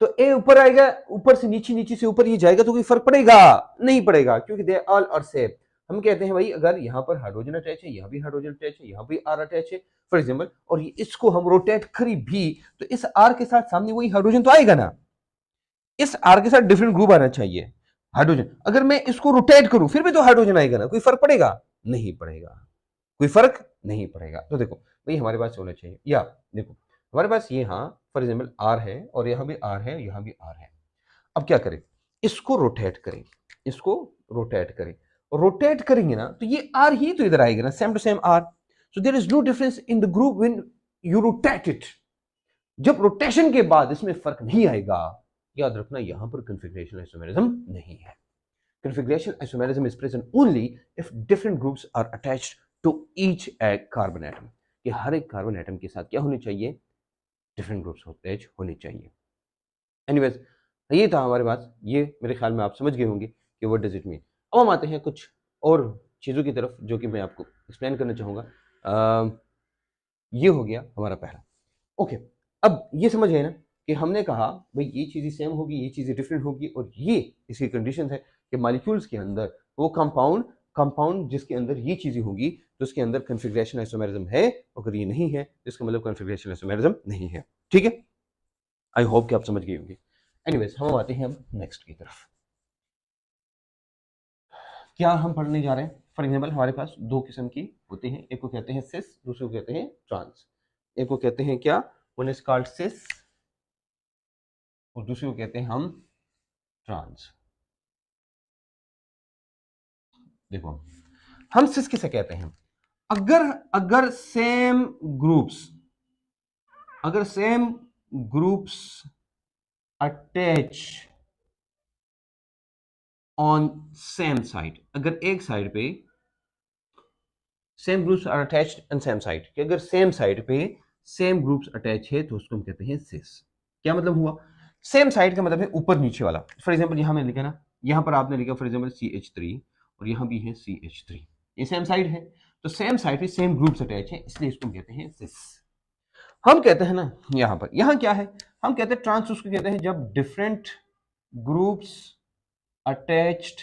तो ए ऊपर आएगा, ऊपर से नीचे, नीचे से ऊपर ये जाएगा, तो कोई फर्क पड़ेगा? नहीं पड़ेगा, क्योंकि दे ऑल आर सेम। हम कहते हैं भाई अगर यहां पर हाइड्रोजन अटैच है, यहां भी हाइड्रोजन अटैच है, यहां भी आर अटैच है फॉर एग्जाम्पल, और इसको हम रोटेट करी भी, तो इस आर के साथ सामने वही हाइड्रोजन तो आएगा ना। इस आर के साथ डिफरेंट ग्रुप आना चाहिए हाइड्रोजन। अगर मैं इसको रोटेट करूं फिर भी तो हाइड्रोजन आएगा ना, कोई फर्क पड़ेगा? नहीं पड़ेगा, कोई फर्क नहीं पड़ेगा। तो देखो भाई हमारे पास होना चाहिए, या देखो हमारे पास ये, हाँ फॉर एग्जाम्पल आर है और यहाँ भी आर है, यहाँ भी आर है। अब क्या करें? इसको रोटेट करें, इसको रोटेट करें, रोटेट करेंगे ना तो ये आर ही तो इधर आएगा ना, same to same R. So there is no difference in the group when you rotate it. जब रोटेशन के बाद इसमें फर्क नहीं आएगा, याद रखना यहां पर कॉन्फ़िगरेशन आइसोमेरिज्म नहीं है। Configuration isomerism is present only if different groups are attached to each carbon atom। कि हर एक कार्बन एटम के साथ क्या होने चाहिए? डिफरेंट ग्रुप्स अटैच होने चाहिए। एनीवेज ये था हमारे पास, ये मेरे ख्याल में आप समझ गए होंगे कि व्हाट डज इट मीन। अब हम आते हैं कुछ और चीज़ों की तरफ जो कि मैं आपको एक्सप्लेन करना चाहूँगा। ये हो गया हमारा पहला। ओके, अब ये समझ गए ना कि हमने कहा भाई ये चीज़ें सेम होगी, ये चीज़ें डिफरेंट होगी, और ये इसकी कंडीशन है कि मॉलिक्यूल्स के अंदर वो कंपाउंड जिसके अंदर ये चीज़ें होगी तो उसके अंदर कॉन्फ़िगरेशन आइसोमेरिज्म है, अगर ये नहीं है तो इसका मतलब कॉन्फ़िगरेशन आइसोमेरिज्म नहीं है। ठीक है, आई होप कि आप समझ गए होंगे। एनीवेज हम आते हैं अब नेक्स्ट की तरफ। क्या हम पढ़ने जा रहे हैं? फॉर एग्जाम्पल हमारे पास दो किस्म की होती हैं, एक को कहते हैं सिस, दूसरे को कहते हैं ट्रांस। एक को कहते हैं क्या? वन इज कॉल्ड सिस और दूसरे को कहते हैं हम ट्रांस। देखो हम सिस किसे कहते हैं? अगर अगर same groups attach on same side, अगर एक साइड पे same groups are attached on same side, कि अगर सेम साइड पे सेम ग्रुप्स अटैच है तो उसको हम कहते हैं सिस। क्या मतलब हुआ? सेम साइड का मतलब है ऊपर नीचे वाला। फॉर एग्जाम्पल यहां मैंने लिखा ना, यहां पर आपने लिखा फॉर एग्जाम्पल CH3 और यहां भी है CH3, ये सेम साइड है, तो सेम साइड पे सेम ग्रुप्स अटैच है, इसलिए इसको हम कहते हैं सिस। हम कहते हैं ना यहां पर, यहां क्या है? हम कहते हैं ट्रांस, उसको कहते हैं जब different groups attached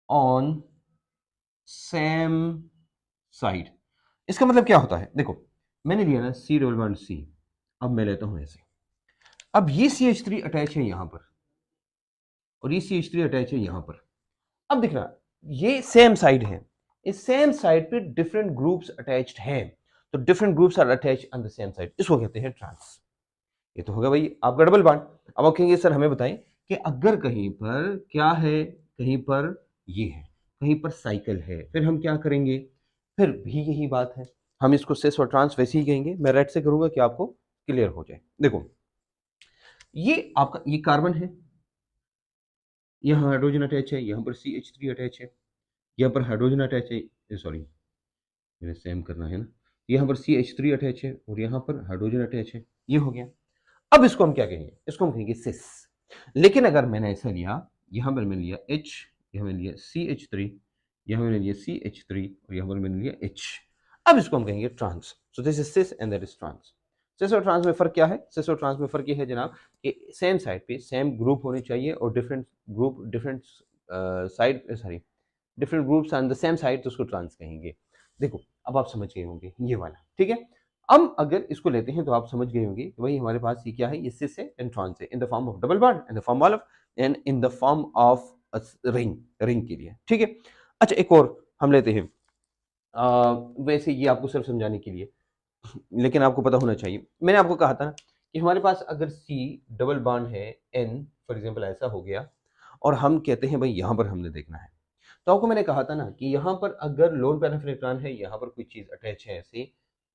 on same side. इसका मतलब क्या होता है? देखो मैंने लिया ना C डबल बॉन्ड C, अब मैं लेता हूं ऐसे, अब ये CH3 अटैच है यहां पर और ये CH3 अटैच है यहां पर। अब देखना ये सेम साइड है, इस सेम साइड पे डिफरेंट ग्रुप्स अटैच्ड हैं, तो different groups are attached on the same side, इसको कहते हैं ट्रांस। ये तो होगा भाई आपका डबल बॉन्ड। अब आप कहेंगे सर हमें बताएं कि अगर कहीं पर क्या है, कहीं पर ये है, कहीं पर साइकिल है, फिर हम क्या करेंगे? फिर भी यही बात है, हम इसको सिस और ट्रांस वैसे ही कहेंगे। मैं रेड से करूंगा कि आपको क्लियर हो जाए। देखो ये आपका ये कार्बन है, यहाँ हाइड्रोजन अटैच है, यहाँ पर CH3 अटैच है, यहाँ पर हाइड्रोजन अटैच है, सॉरी मेरे सेम करना है ना, यहाँ पर CH3 अटैच है और यहाँ पर हाइड्रोजन अटैच है, ये हो गया। अब इसको हम क्या कहेंगे? इसको हम कहेंगे सिस। लेकिन अगर मैंने ऐसा लिया, यहाँ पर मैंने लिया H, यहाँ मैंने लिया CH3, यहाँ मैंने लिया CH3 और यहाँ पर मैंने लिया H, अब इसको हम कहेंगे trans. So this is cis and that is trans. Cis और ट्रांस में फर्क क्या है? सिस और ट्रांस में फर्क ये है जनाब कि सेम साइड पे सेम ग्रुप होने चाहिए और different group different side sorry different groups on the same side, तो उसको ट्रांस कहेंगे। देखो अब आप समझ गए होंगे ये वाला, ठीक है। हम अगर इसको लेते हैं तो आप समझ गए होंगे कि भाई हमारे पास ये क्या है, ये सिस है एंड ट्रांस है in the form of double bond, in the form of and in the form of ring, ring के लिए, ठीक है। अच्छा एक और हम लेते हैं, वैसे ये आपको सिर्फ समझाने के लिए, लेकिन आपको पता होना चाहिए। मैंने आपको कहा था ना कि हमारे पास अगर C डबल बॉन्ड है N फॉर एग्जांपल ऐसा हो गया और हम कहते हैं भाई यहाँ पर हमने देखना है, तो आपको मैंने कहा था ना कि यहाँ पर अगर लोन पैरा ऑफ इलेक्ट्रॉन है, यहाँ पर कोई चीज अटैच है ऐसे,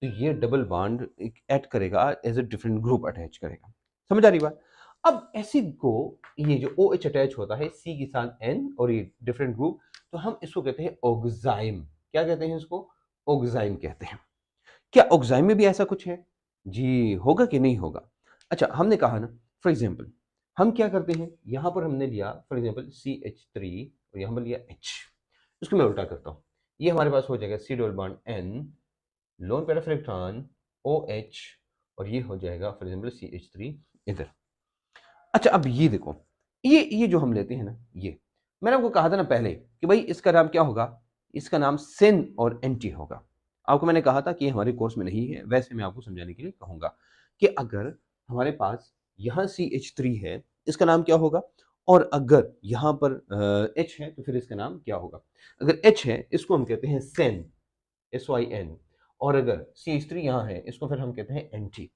तो ये डबल बॉन्ड ऐड करेगा as a different group attach करेगा। समझ आ रही बात? अब एसिड को ये जो OH अटैच होता है C के साथ N और ये डिफरेंट ग्रुप, तो हम इसको कहते हैं ऑक्साइम। क्या कहते हैं इसको? ऑक्साइम कहते हैं। क्या ऑक्साइम में भी ऐसा कुछ है? जी होगा कि नहीं होगा? अच्छा हमने कहा ना फॉर एग्जाम्पल हम क्या करते हैं, यहाँ पर हमने लिया फॉर एग्जाम्पल CH3 और यहाँ पर लिया H, इसको मैं उल्टा करता हूँ, ये हमारे पास हो जाएगा C double bond N lone pair of electron OH और ये हो जाएगा फॉर एग्जाम्पल CH3 इधर। अच्छा अब ये देखो, ये जो हम लेते हैं ना, ये मैंने आपको कहा था ना पहले कि भाई इसका नाम क्या होगा, इसका नाम सिन और एंटी होगा। आपको मैंने कहा था कि ये हमारे कोर्स में नहीं है, वैसे मैं आपको समझाने के लिए कहूंगा कि अगर हमारे पास यहाँ CH3 है, इसका नाम क्या होगा, और अगर यहाँ पर H है तो फिर इसका नाम क्या होगा। अगर H है इसको हम कहते हैं सेन, SYN, और अगर CH3 यहाँ है इसको फिर हम कहते हैं एंटी,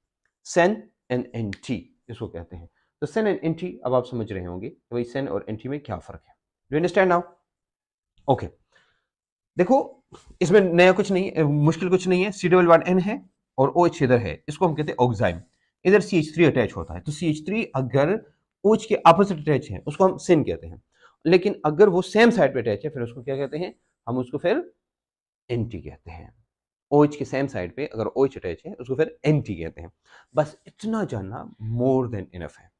सेन एंड एंटी इसको कहते हैं। तो सेन एंड एंटी अब आप समझ रहे होंगे कि भाई सेन और एंटी में क्या फर्क है। Do understand now? ओके देखो इसमें नया कुछ नहीं है, मुश्किल कुछ नहीं है। C डबल बॉन्ड N है और OH इधर है, इसको हम कहते हैं ऑक्साइम। इधर CH3 अटैच होता है, तो CH3 अगर OH के अपोजिट अटैच है उसको हम सिन कहते हैं, लेकिन अगर वो सेम साइड पे अटैच है फिर उसको क्या कहते हैं, हम उसको फिर एंटी कहते हैं। OH के सेम साइड पे अगर OH अटैच है उसको फिर एंटी कहते हैं। बस इतना जानना मोर देन इनफ है।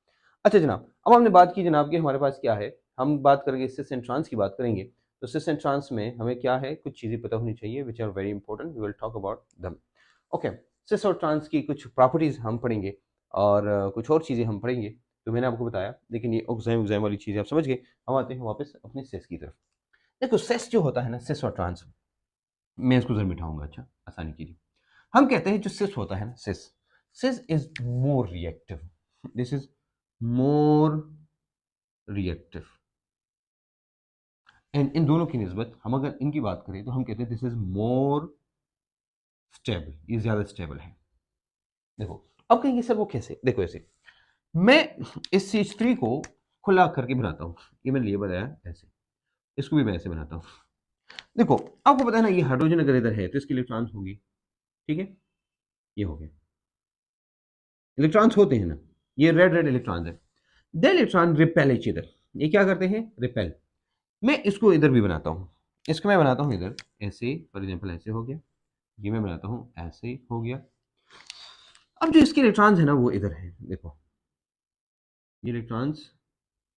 अच्छा जनाब अब हमने बात की जनाब कि हमारे पास क्या है, हम बात करेंगे सिस एंड ट्रांस की बात करेंगे। तो सिस एंड ट्रांस में हमें क्या है, कुछ चीज़ें पता होनी चाहिए which are very important, we will talk about them. Okay cis और ट्रांस की कुछ प्रॉपर्टीज हम पढ़ेंगे और कुछ और चीज़ें हम पढ़ेंगे, तो मैंने आपको बताया, लेकिन ये ऑक्साइम वाली चीज़ें आप समझ गए। हम आते हैं वापस अपने सिस की तरफ। देखो सिस जो होता है ना, सिस और ट्रांस, मैं इसको जरा मिटाऊंगा अच्छा आसानी के लिए। हम कहते हैं जो सिस होता है ना, cis cis is more reactive, this is more reactive, and इन दोनों की निस्बत हम अगर इनकी बात करें तो हम कहते हैं दिस इज मोर स्टेबल, ये ज्यादा स्टेबल है। देखो अब कहेंगे सर वो कैसे, देखो ऐसे मैं इस CH3 को खुला करके बनाता हूँ, ये मैंने लिए बताया ऐसे, इसको भी मैं ऐसे बनाता हूँ। देखो आपको पता है ना ये हाइड्रोजन अगर इधर है तो इसके इलेक्ट्रॉन्स होगी, ठीक है, ये हो गया, इलेक्ट्रॉन्स होते हैं ना, ये रेड रेड इलेक्ट्रॉन्स है, दे इलेक्ट्रॉन रिपेल इच अदर, ये क्या करते हैं, रिपेल। मैं इसको इधर भी बनाता हूँ, इसको मैं बनाता हूँ इधर ऐसे, फॉर एग्जांपल ऐसे हो गया, ये मैं बनाता हूँ ऐसे हो गया। अब जो इसके इलेक्ट्रॉन्स है ना वो इधर है, देखो ये इलेक्ट्रॉन्स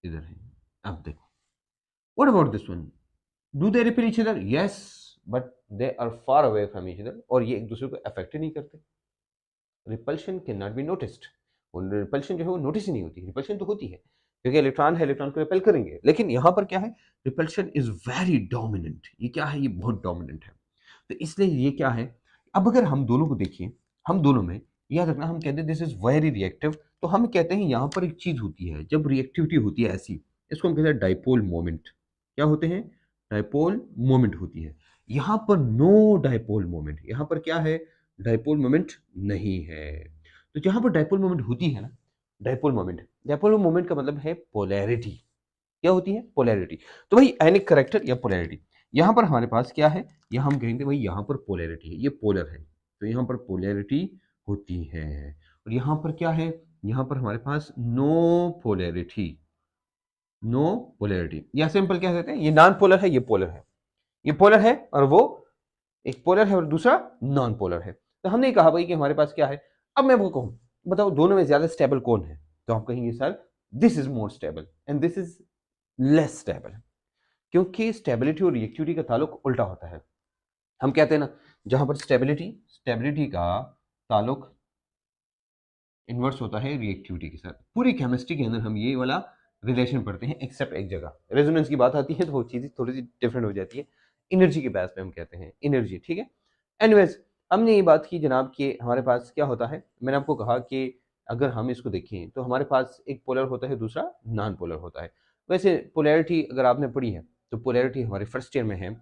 इधर है। अब देखो what about this one, do they repel each other, yes but they are far away from each other, और ये एक दूसरे को अफेक्ट ही नहीं करते। Repulsion can not be noticed, repulsion जो है वो नोटिस ही नहीं होती, रिपल्शन तो होती है क्योंकि इलेक्ट्रॉन है, इलेक्ट्रॉन को रिपेल करेंगे, लेकिन यहाँ पर क्या है, रिपल्शन इज वेरी डोमिनेंट, ये क्या है, ये बहुत डोमिनेंट है। तो इसलिए ये क्या है, अब अगर हम दोनों को देखिए, हम दोनों में याद रखना हम कहते हैं दिस इज वेरी रिएक्टिव, तो हम कहते हैं यहाँ पर एक चीज होती है, जब रिएक्टिविटी होती है ऐसी, इसको हम कहते हैं डाइपोल मोमेंट। क्या होते हैं? डाइपोल मोमेंट होती है। यहाँ पर नो डाइपोल मोमेंट, यहाँ पर क्या है? डाइपोल मोमेंट नहीं है। तो जहां पर डाइपोल मोमेंट होती है ना, डाइपोल मोमेंट का मतलब है पोलैरिटी। क्या होती है? पोलैरिटी। तो भाई आयनिक करैक्टर या पोलैरिटी, यहां पर हमारे पास क्या है? यहां हम कहेंगे भाई यहां पर पोलैरिटी है, ये पोलर है, तो यहां पर पोलैरिटी होती है। और यहां पर क्या है? यहां पर हमारे पास नो पोलैरिटी, नो पोलैरिटी, या सिंपल क्या कहते हैं, ये नॉन पोलर है, ये पोलर है, ये पोलर है और वो एक पोलर है और दूसरा नॉन पोलर है। तो हमने कहा भाई कि हमारे पास क्या है। अब मैं आपको कहूं, बताओ दोनों में ज्यादा स्टेबल कौन है? तो आप कहेंगे sir this is more stable and this is less stable, क्योंकि स्टेबिलिटी और रिएक्टिविटी का ताल्लुक उल्टा होता है। हम कहते हैं ना, जहां पर स्टेबिलिटी का ताल्लुक इन्वर्स होता है रिएक्टिविटी के साथ। पूरी केमिस्ट्री के अंदर हम ये वाला रिलेशन पढ़ते हैं, एक्सेप्ट एक जगह रेजोनेंस की बात आती है तो वो चीज़ थोड़ी सी डिफरेंट हो जाती है। एनर्जी के बेस पे हम कहते हैं एनर्जी, ठीक है। एनीवेज, हमने ये बात की जनाब कि हमारे पास क्या होता है। मैंने आपको कहा कि अगर हम इसको देखें तो हमारे पास एक पोलर होता है, दूसरा नॉन पोलर होता है। वैसे पोलैरिटी अगर आपने पढ़ी है तो पोलैरिटी हमारे फर्स्ट ईयर में है।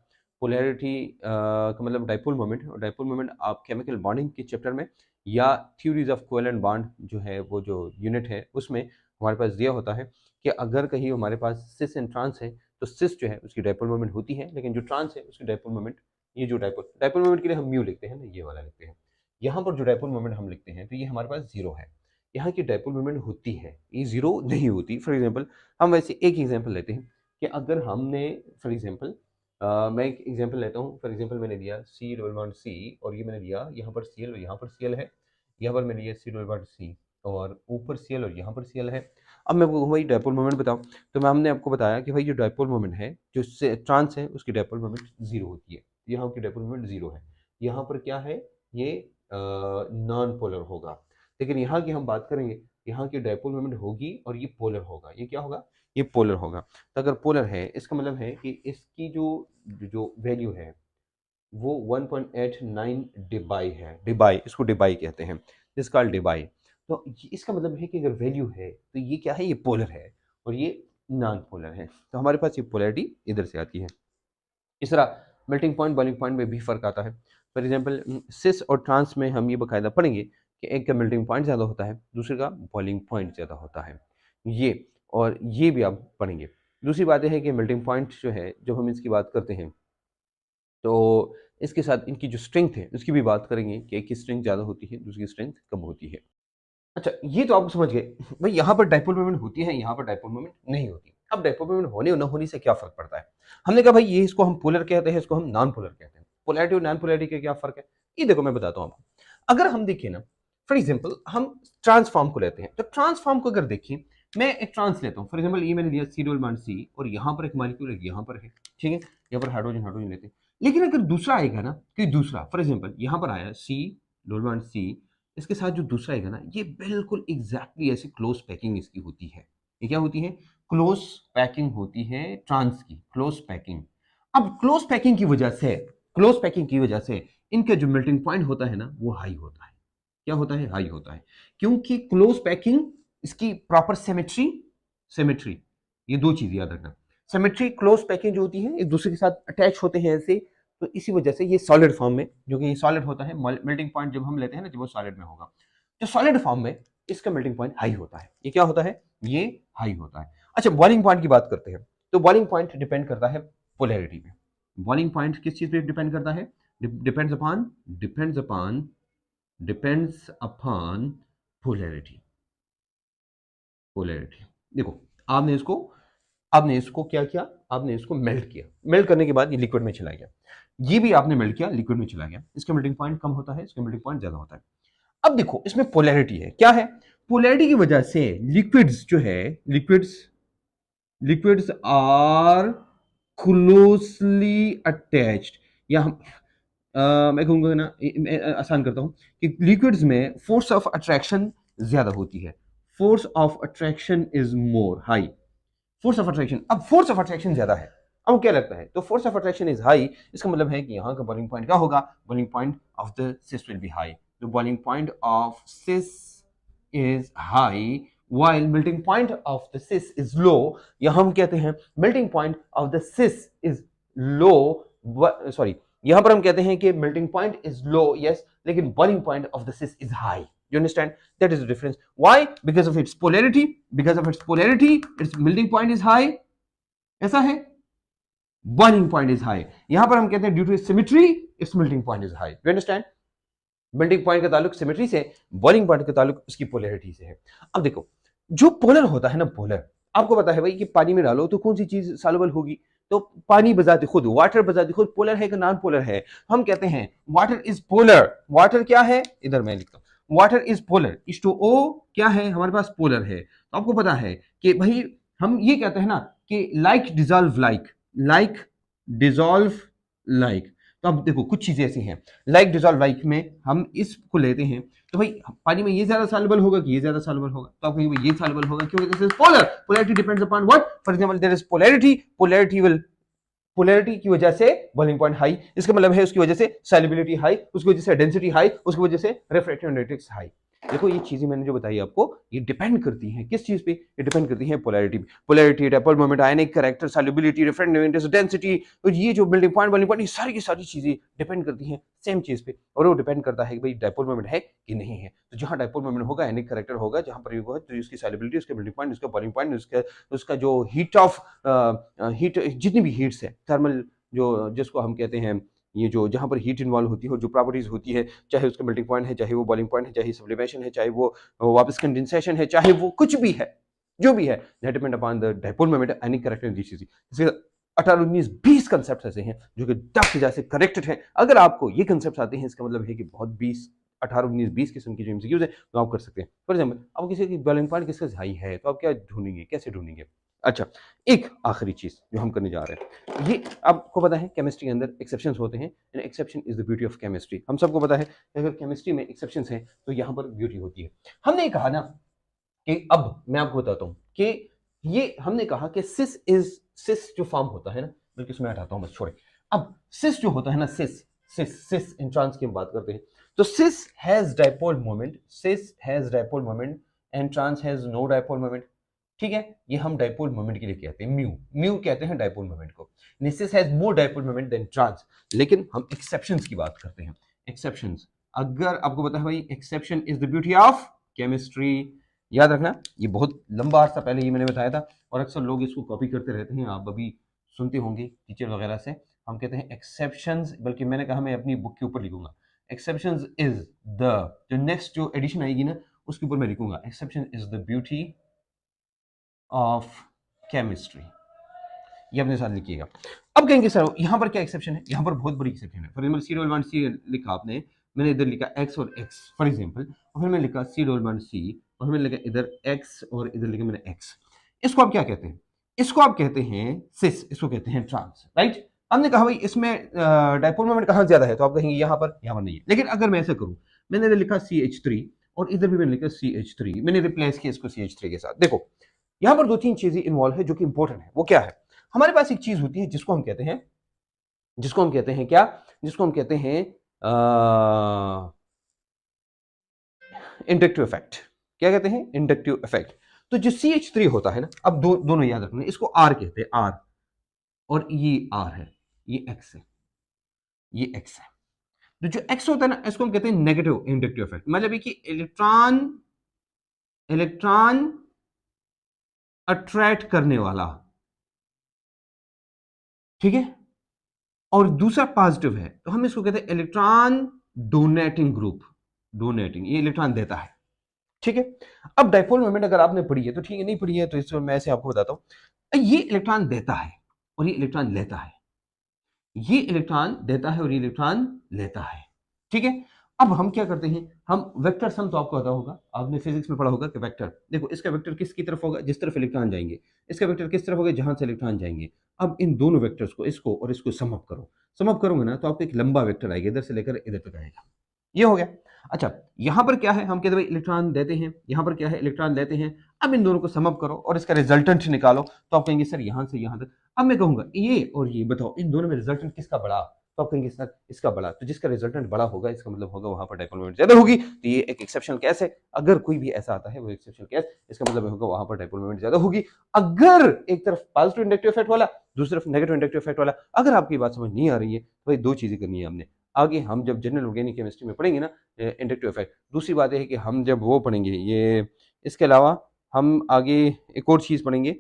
पोलैरिटी का मतलब डाइपोल मोमेंट, और डाइपोल मोमेंट आप केमिकल बॉन्डिंग के चैप्टर में या थ्योरीज ऑफ कोवेलेंट बॉन्ड जो है, वो जो यूनिट है उसमें हमारे पास दिया होता है कि अगर कहीं हमारे पास सिस एंड ट्रांस है तो सिस जो है उसकी डाइपोल मोमेंट होती है, लेकिन जो ट्रांस है उसकी डाइपोल मोमेंट, ये जो डाइपोल मोमेंट के लिए हम म्यू लिखते हैं ना, ये वाला लिखते हैं। यहाँ पर जो डाइपोल मोमेंट हम लिखते हैं तो ये हमारे पास जीरो है। यहाँ की डाइपोल मोमेंट होती है, ये जीरो नहीं होती। फॉर एग्जाम्पल हम वैसे एक एग्जाम्पल लेते हैं कि अगर हमने फॉर एग्जाम्पल मैं एक एग्जाम्पल लेता हूँ। फॉर एग्जाम्पल मैंने दिया सी डबल बॉन्ड सी, और ये मैंने दिया यहाँ पर सी एल और यहाँ पर सी एल है, यहाँ पर मैंने लिया सी डबल बॉन्ड सी और ऊपर सी एल और यहाँ पर सी एल है। अब मैं आपको भाई डाइपोल मोमेंट बताऊँ, तो मैं हमने आपको बताया कि भाई जो डाइपोल मोमेंट है, जो ट्रांस है उसकी डाइपोल मोमेंट जीरो होती है। यहाँ की डाइपोल मोमेंट जीरो है। यहाँ पर क्या है? ये नॉन पोलर होगा। लेकिन यहाँ की हम बात करेंगे, यहाँ की डाइपोल मोमेंट होगी और ये पोलर होगा। ये क्या होगा? ये पोलर होगा। तो अगर पोलर है इसका मतलब है कि इसकी जो जो वैल्यू है वो 1.89 डिबाई है। डिबाई, इसको डिबाई कहते हैं, दिस कॉल्ड डिबाई। तो इसका मतलब है कि अगर वैल्यू है तो ये क्या है? ये पोलर है और ये नॉन पोलर है। तो हमारे पास ये पोलैरिटी इधर से आती है। इस तरह मेल्टिंग पॉइंट बॉइलिंग पॉइंट में भी फर्क आता है। फॉर एग्जाम्पल सिस और ट्रांस में हम ये बाकायदा पढ़ेंगे कि एक का मेल्टिंग पॉइंट ज़्यादा होता है, दूसरे का बॉइलिंग पॉइंट ज़्यादा होता है। ये और ये भी आप पढ़ेंगे। दूसरी बात यह है कि मेल्टिंग पॉइंट जो है, जब हम इसकी बात करते हैं तो इसके साथ इनकी जो स्ट्रेंथ है उसकी भी बात करेंगे कि एक की स्ट्रेंथ ज़्यादा होती है, दूसरी की स्ट्रेंथ कम होती है। अच्छा, ये तो आप समझ गए भाई, यहाँ पर डाइपोल मोमेंट होती है, यहाँ पर डाइपोल मोमेंट नहीं होती। अब डाइपोल मोमेंट होने और न होने से क्या फर्क पड़ता है? हमने कहा भाई ये इसको हम पोलर कहते हैं, इसको हम नॉन पोलर कहते हैं। पोलैरिटी और नॉन पोलैरिटी का क्या फर्क है? ये देखो मैं बताता हूँ आपको। अगर हम देखें ना, फॉर एग्जाम्पल हम ट्रांसफॉर्म को लेते हैं, तो ट्रांसफॉर्म को अगर देखें, मैं एक ट्रांस लेता हूँ। फॉर एग्जाम्पल ये मैंने लिया सी डबल बॉन्ड सी और यहाँ पर एक मॉलिक्यूल यहाँ पर है, ठीक है, यहाँ पर हाइड्रोजन हाइड्रोजन लेते हैं। लेकिन अगर दूसरा आएगा ना, कि दूसरा फॉर एग्जाम्पल यहाँ पर आया सी डबल बॉन्ड सी, इसके साथ जो दूसरा आएगा ना, ये बिल्कुल एग्जैक्टली ऐसी क्लोज पैकिंग इसकी होती है। ये क्या होती है? क्लोज पैकिंग होती है ट्रांस की, क्लोज पैकिंग। अब क्लोज पैकिंग की वजह से इनका जो मेल्टिंग पॉइंट होता है ना, वो हाई होता है। क्या होता है? हाई होता है, क्योंकि क्लोज पैकिंग, इसकी प्रॉपर सिमेट्री, ये दो चीज याद रखना। सिमेट्री, क्लोज पैकिंग जो होती है एक दूसरे के साथ अटैच होते हैं ऐसे, तो इसी वजह से ये सॉलिड फॉर्म में, जो कि ये सॉलिड होता है, मेल्टिंग पॉइंट जब हम लेते हैं ना, जब वो सॉलिड में होगा, तो सॉलिड फॉर्म में इसका मेल्टिंग पॉइंट हाई होता है। ये क्या होता है? ये हाई होता है। अच्छा, बॉइलिंग पॉइंट की बात करते हैं, तो बॉइलिंग पॉइंट डिपेंड करता है पोलैरिटी पे। बॉइलिंग पॉइंट किस चीज पे डिपेंड करता है? Depends upon polarity. देखो, आपने इसको क्या किया? आपने इसको मेल्ट किया, मेल्ट करने के बाद ये लिक्विड में चला गया। ये भी आपने मेल्ट किया, लिक्विड में चला गया। इसका मेल्टिंग पॉइंट कम होता है, इसका मेल्टिंग पॉइंट ज्यादा होता है। अब देखो इसमें पोलैरिटी है, क्या है? पोलैरिटी की वजह से लिक्विड्स जो है, लिक्विड्स आर क्लोजली अटैच्ड, या हम मैं कहूंगा ना, मैं आसान करता हूं कि लिक्विड्स में फोर्स ऑफ अट्रैक्शन ज्यादा होती है। Force of attraction is more high. Force of attraction, अब फोर्स ऑफ अट्रैक्शन ज्यादा है। अब क्या लगता है? तो force of attraction is high, इसका मतलब है कि यहाँ का बॉइलिंग पॉइंट क्या होगा? Boiling point of the cis will be high. तो boiling point of cis is high while melting point of the cis is low, या हम कहते हैं melting point of the cis is low, sorry, यहां पर हम कहते हैं कि melting point is low, yes, लेकिन boiling point of the cis is high. You understand? That is the difference. Why? Because of its polarity. Because of its polarity, its melting point is high. ऐसा है. Boiling point is high. यहां पर हम कहते हैं due to its symmetry, its melting point is high. You understand? Melting point का ताल्लुक symmetry से, बॉइलिंग पॉइंट का ताल्लुक उसकी पोलैरिटी से है. अब देखो, जो पोलर होता है ना, पोलर, आपको पता है भाई कि पानी में डालो तो कौन सी चीज सॉल्युबल होगी, तो पानी बजाते खुद, वाटर बजाते खुद पोलर है कि नॉन पोलर है. हम कहते हैं वाटर इज पोलर. वाटर क्या है, इधर मैं लिखता हूं, वाटर इज पोलर. H2O क्या है, हमारे पास पोलर है. तो आपको पता है कि भाई हम ये कहते हैं ना कि like dissolve like, like dissolve like. तो अब देखो कुछ चीजें ऐसी हैं, लाइक डिजॉल्व लाइक में हम इसको लेते हैं तो भाई पानी में ये ज्यादा सॉल्युबल होगा कि ये ज्यादा सॉल्युबल होगा, तो आप कहेंगे ये सॉल्युबल होगा, क्योंकि this is polar. Polarity depends upon what, for example there is polarity, polarity की वजह से बॉइलिंग पॉइंट हाई, इसका मतलब है उसकी वजह से सॉल्युबिलिटी हाई, उसकी वजह से डेंसिटी हाई, उसकी वजह से रिफ्रैक्टिव इंडेक्स हाई. देखो ये चीजें मैंने जो बताई आपको, ये डिपेंड करती हैं किस चीज पे, ये डिपेंड करती हैं पोलैरिटी पे. पोलैरिटी, डायपोल मोमेंट, आयनिक character, solubility, refractive index, density, तो ये जो मेल्टिंग पॉइंट, बॉइलिंग पॉइंट, ये सारी की सारी चीजें डिपेंड करती हैं सेम चीज पे, और वो डिपेंड करता है कि भाई डायपोल मोमेंट है कि नहीं है. तो जहां डायपोल मोमेंट होगा, आयनिक कैरेक्टर होगा, जहां पर होगा तो उसकी सॉल्युबिलिटी, उसका मेल्टिंग पॉइंट, उसका बॉइलिंग पॉइंट, उसका जो हीट ऑफ हीट, जितनी भी हीट्स है, थर्मल जो जिसको हम कहते हैं, ये जो जहां पर हीट इन्वॉल्व होती है और जो प्रॉपर्टीज होती है, चाहे उसका मेल्टिंग पॉइंट है, चाहे वो बॉइलिंग पॉइंट है, चाहे सब्लिमेशन है, चाहे वो वापस कंडेंसेशन है, चाहे वो कुछ भी है, जो भी है, that depend upon the dipole moment, any character in this चीज. इसके 18, 19, 20 कंसेप्ट ऐसे हैं जो कि डक जैसे करेक्टेड हैं. अगर आपको ये कंसेप्ट आते हैं, इसका मतलब है कि बहुत 18, 19, 20 किस्म की जो एमसीक्यूज है तो आप कर सकते हैं. फॉर एग्जांपल, अब किसी की बॉइलिंग पॉइंट किसका हाई है, तो आप क्या ढूंढेंगे, कैसे ढूंढेंगे. अच्छा, एक आखिरी चीज जो हम करने जा रहे हैं, ये आपको पता है केमिस्ट्री के अंदर एक्सेप्शंस होते हैं, and exception is the beauty of chemistry. हम सबको पता है अगर केमिस्ट्री में एक्सेप्शंस हैं तो यहाँ पर ब्यूटी होती है. हमने कहा ना कि, अब मैं आपको बताता हूँ कि ये हमने कहा कि सिस जो फॉर्म होता है ना, बल्कि इसमें हटाता हूँ बस, छोड़े. अब सिस जो होता है ना, सिस इन ट्रांस की हम बात करते हैं, तो cis has dipole moment, cis has dipole moment and trans has no dipole moment. ठीक है, ये हम डायपोल मोमेंट के लिए कहते हैं, म्यू कहते हैं डायपोल मोमेंट को. Cis has more dipole moment than trans. लेकिन हम एक्सेप्शंस की बात करते हैं. एक्सेप्शंस, अगर आपको पता है भाई, exception is the beauty of chemistry. याद रखना, ये बहुत लंबा अर्सा पहले ये मैंने बताया था, और अक्सर लोग इसको कॉपी करते रहते हैं, आप अभी सुनते होंगे टीचर वगैरह से. हम कहते हैं एक्सेप्शंस, बल्कि मैंने कहा मैं अपनी बुक के ऊपर लिखूंगा, एक्सेप्शंस इज द, जो नेक्स्ट जो एडिशन आएगी ना उसके ऊपर मैं लिखूंगा, exception is the beauty of chemistry. ये अपने साथ लिखिएगा. अब कहेंगे सर यहाँ पर क्या एक्सेप्शन है, यहाँ पर बहुत बड़ी एक्सेप्शन है. फॉर एग्जाम्पल C लिखा आपने, मैंने इधर लिखा x और x फॉर एग्जाम्पल, और फिर मैंने लिखा C और मैंने लिखा इधर x और इधर लिखा मैंने x. इसको आप क्या कहते हैं, इसको आप कहते हैं सिस, इसको कहते हैं ट्रांस, राइट. हमने कहा भाई इसमें डायपोल मोमेंट कहाँ ज्यादा है, तो आप कहेंगे यहाँ पर नहीं है. लेकिन अगर मैं ऐसा करूँ, मैंने इधर लिखा CH3 और इधर भी मैंने लिखा CH3, मैंने रिप्लेस किया इसको CH3 के साथ. देखो यहां पर 2-3 चीजें इन्वॉल्व है जो कि इंपॉर्टेंट है. वो क्या है, हमारे पास एक चीज होती है जिसको हम कहते हैं क्या, जिसको हम कहते हैं इंडक्टिव इफेक्ट. क्या कहते हैं, इंडक्टिव इफेक्ट. तो जो CH3 होता है ना, अब दोनों याद रखना, इसको R कहते हैं, R, और ये R है, ये X है, ये X है. तो जो X होता है ना, इसको हम कहते हैं नेगेटिव इंडक्टिव इफेक्ट. मतलब कि इलेक्ट्रॉन अट्रैक्ट करने वाला, ठीक है, और दूसरा पॉजिटिव है, तो हम इसको कहते हैं इलेक्ट्रॉन डोनेटिंग ग्रुप. डोनेटिंग, ये इलेक्ट्रॉन देता है. ठीक है. अब डायपोल मोमेंट अगर आपने पढ़ी है तो ठीक है, नहीं पढ़ी है तो इसको मैं ऐसे आपको बताता हूं. ये इलेक्ट्रॉन देता है और ये इलेक्ट्रॉन लेता है, ये इलेक्ट्रॉन देता है और ये इलेक्ट्रॉन लेता है. ठीक है. अब हम क्या करते हैं, हम वेक्टर सम, तो आपको पता होगा, आपने फिजिक्स में पढ़ा होगा कि वेक्टर, देखो इसका वेक्टर किसकी तरफ होगा, जिस तरफ इलेक्ट्रॉन जाएंगे, इसका वेक्टर किस तरफ होगा, जहां से इलेक्ट्रॉन जाएंगे. अब इन दोनों वेक्टर्स को, इसको और इसको सम अप करो, सम अप करोगे ना तो आपको एक लंबा वेक्टर आएगा, इधर से लेकर इधर तक आएगा. ये हो गया. अच्छा, यहां पर क्या है, हम कहते हैं इलेक्ट्रॉन देते हैं, यहां पर क्या है, इलेक्ट्रॉन लेते हैं. अब इन दोनों को सम अप करो और इसका रिजल्टेंट निकालो, तो आप कहेंगे सर यहां से यहां तक. अब मैं कहूंगा ये और ये, बताओ इन दोनों में रिजल्टेंट किसका बड़ा, तो आप कहेंगे सर इसका बड़ा, तो जिसका रिजल्टेंट बड़ा होगा इसका मतलब होगा वहां पर डाइपोल मोमेंट ज्यादा होगी, तो ये एक एक्सेप्शनल केस है। अगर कोई भी ऐसा आता है वो एक्सेप्शनल केस, इसका मतलब होगा वहां पर डाइपोल मोमेंट ज्यादा होगी। अगर एक तरफ पॉजिटिव इंडक्टिव इफेक्ट वाला, दूसरी तरफ नेगेटिव इंडक्टिव इफेक्ट वाला, अगर आपकी बात समझ नहीं आ रही है तो भाई दो चीजें करनी है हमने। आगे हम जब जनरल ऑर्गेनिक केमिस्ट्री में पढ़ेंगे ना इंडक्टिव इफेक्ट, दूसरी बात यह है कि हम जब वो पढ़ेंगे ये, इसके अलावा हम आगे एक और चीज़ पढ़ेंगे।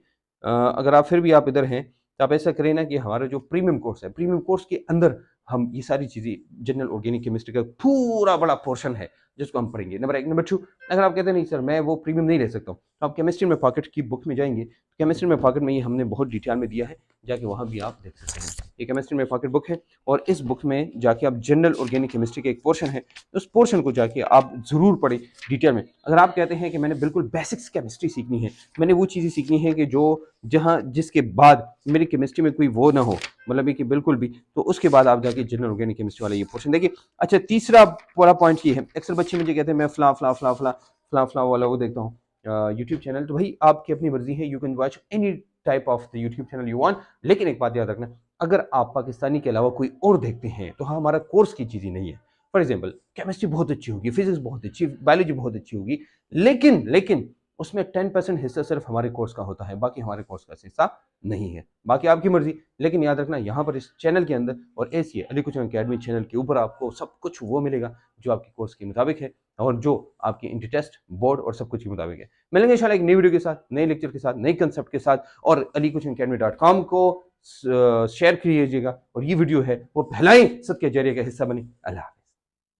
अगर आप फिर भी आप इधर हैं तो आप ऐसा करें ना कि हमारा जो प्रीमियम कोर्स है, प्रीमियम कोर्स के अंदर हम ये सारी चीज़ें जनरल ऑर्गेनिक केमिस्ट्री का पूरा बड़ा पोर्शन है जिसको हम पढ़ेंगे। नंबर एक। नंबर टू, अगर आप कहते हैं नहीं सर मैं वो प्रीमियम नहीं ले सकता हूँ, तो आप केमिस्ट्री में पॉकेट की बुक में जाएंगे, केमिस्ट्री में पॉकेट में ये हमने बहुत डिटेल में दिया है, जाके वहाँ भी आप देख सकते हैं। ये केमिस्ट्री में पॉकेट बुक है और इस बुक में जाके आप जनरल ऑर्गेनिक केमिस्ट्री का एक पोर्शन है, उस पोर्शन को जाके आप जरूर पढ़ें डिटेल में। अगर आप कहते हैं कि मैंने बिल्कुल बेसिक्स केमिस्ट्री सीखनी है, मैंने वो चीज़ें सीखनी है कि जो जहाँ जिसके बाद मेरी केमिस्ट्री में कोई वो ना हो, मतलब कि बिल्कुल भी, तो उसके बाद आप जाके जनरल ऑर्गेनिक केमिस्ट्री वाला ये पोर्शन देखिए। अच्छा, तीसरा पूरा पॉइंट ये है, अक्सर बच्चे मुझे कहते हैं मैं फला फला फला फला फला फला वाला वो देखता हूँ यूट्यूब चैनल, तो भाई आपकी अपनी मर्जी है, you can watch any type of the YouTube channel you want, लेकिन एक बात याद रखना, अगर आप पाकिस्तानी के अलावा कोई और देखते हैं तो हाँ हमारा कोर्स की चीज़ें नहीं है। फॉर एग्जाम्पल केमिस्ट्री बहुत अच्छी होगी, फिजिक्स बहुत अच्छी, बायोलॉजी बहुत अच्छी होगी, लेकिन उसमें 10% हिस्सा सिर्फ हमारे कोर्स का होता है, बाकी हमारे कोर्स का हिस्सा नहीं है। बाकी आपकी मर्जी, लेकिन याद रखना यहाँ पर इस चैनल के अंदर और ऐसी अली कुचैन अकेडमी चैनल के ऊपर आपको सब कुछ वो मिलेगा जो आपके कोर्स के मुताबिक है और जो आपके इंटर टेस्ट बोर्ड और सब कुछ के मुताबिक है। मिलेंगे इंशाल्लाह एक नई वीडियो के साथ, नए लेक्चर के साथ, नए कंसेप्ट के साथ, और alikuchinacademy.com को शेयर कीजिएगा और ये वीडियो है वो फैलाएं, सबके जरिए का हिस्सा बने। अल्लाह।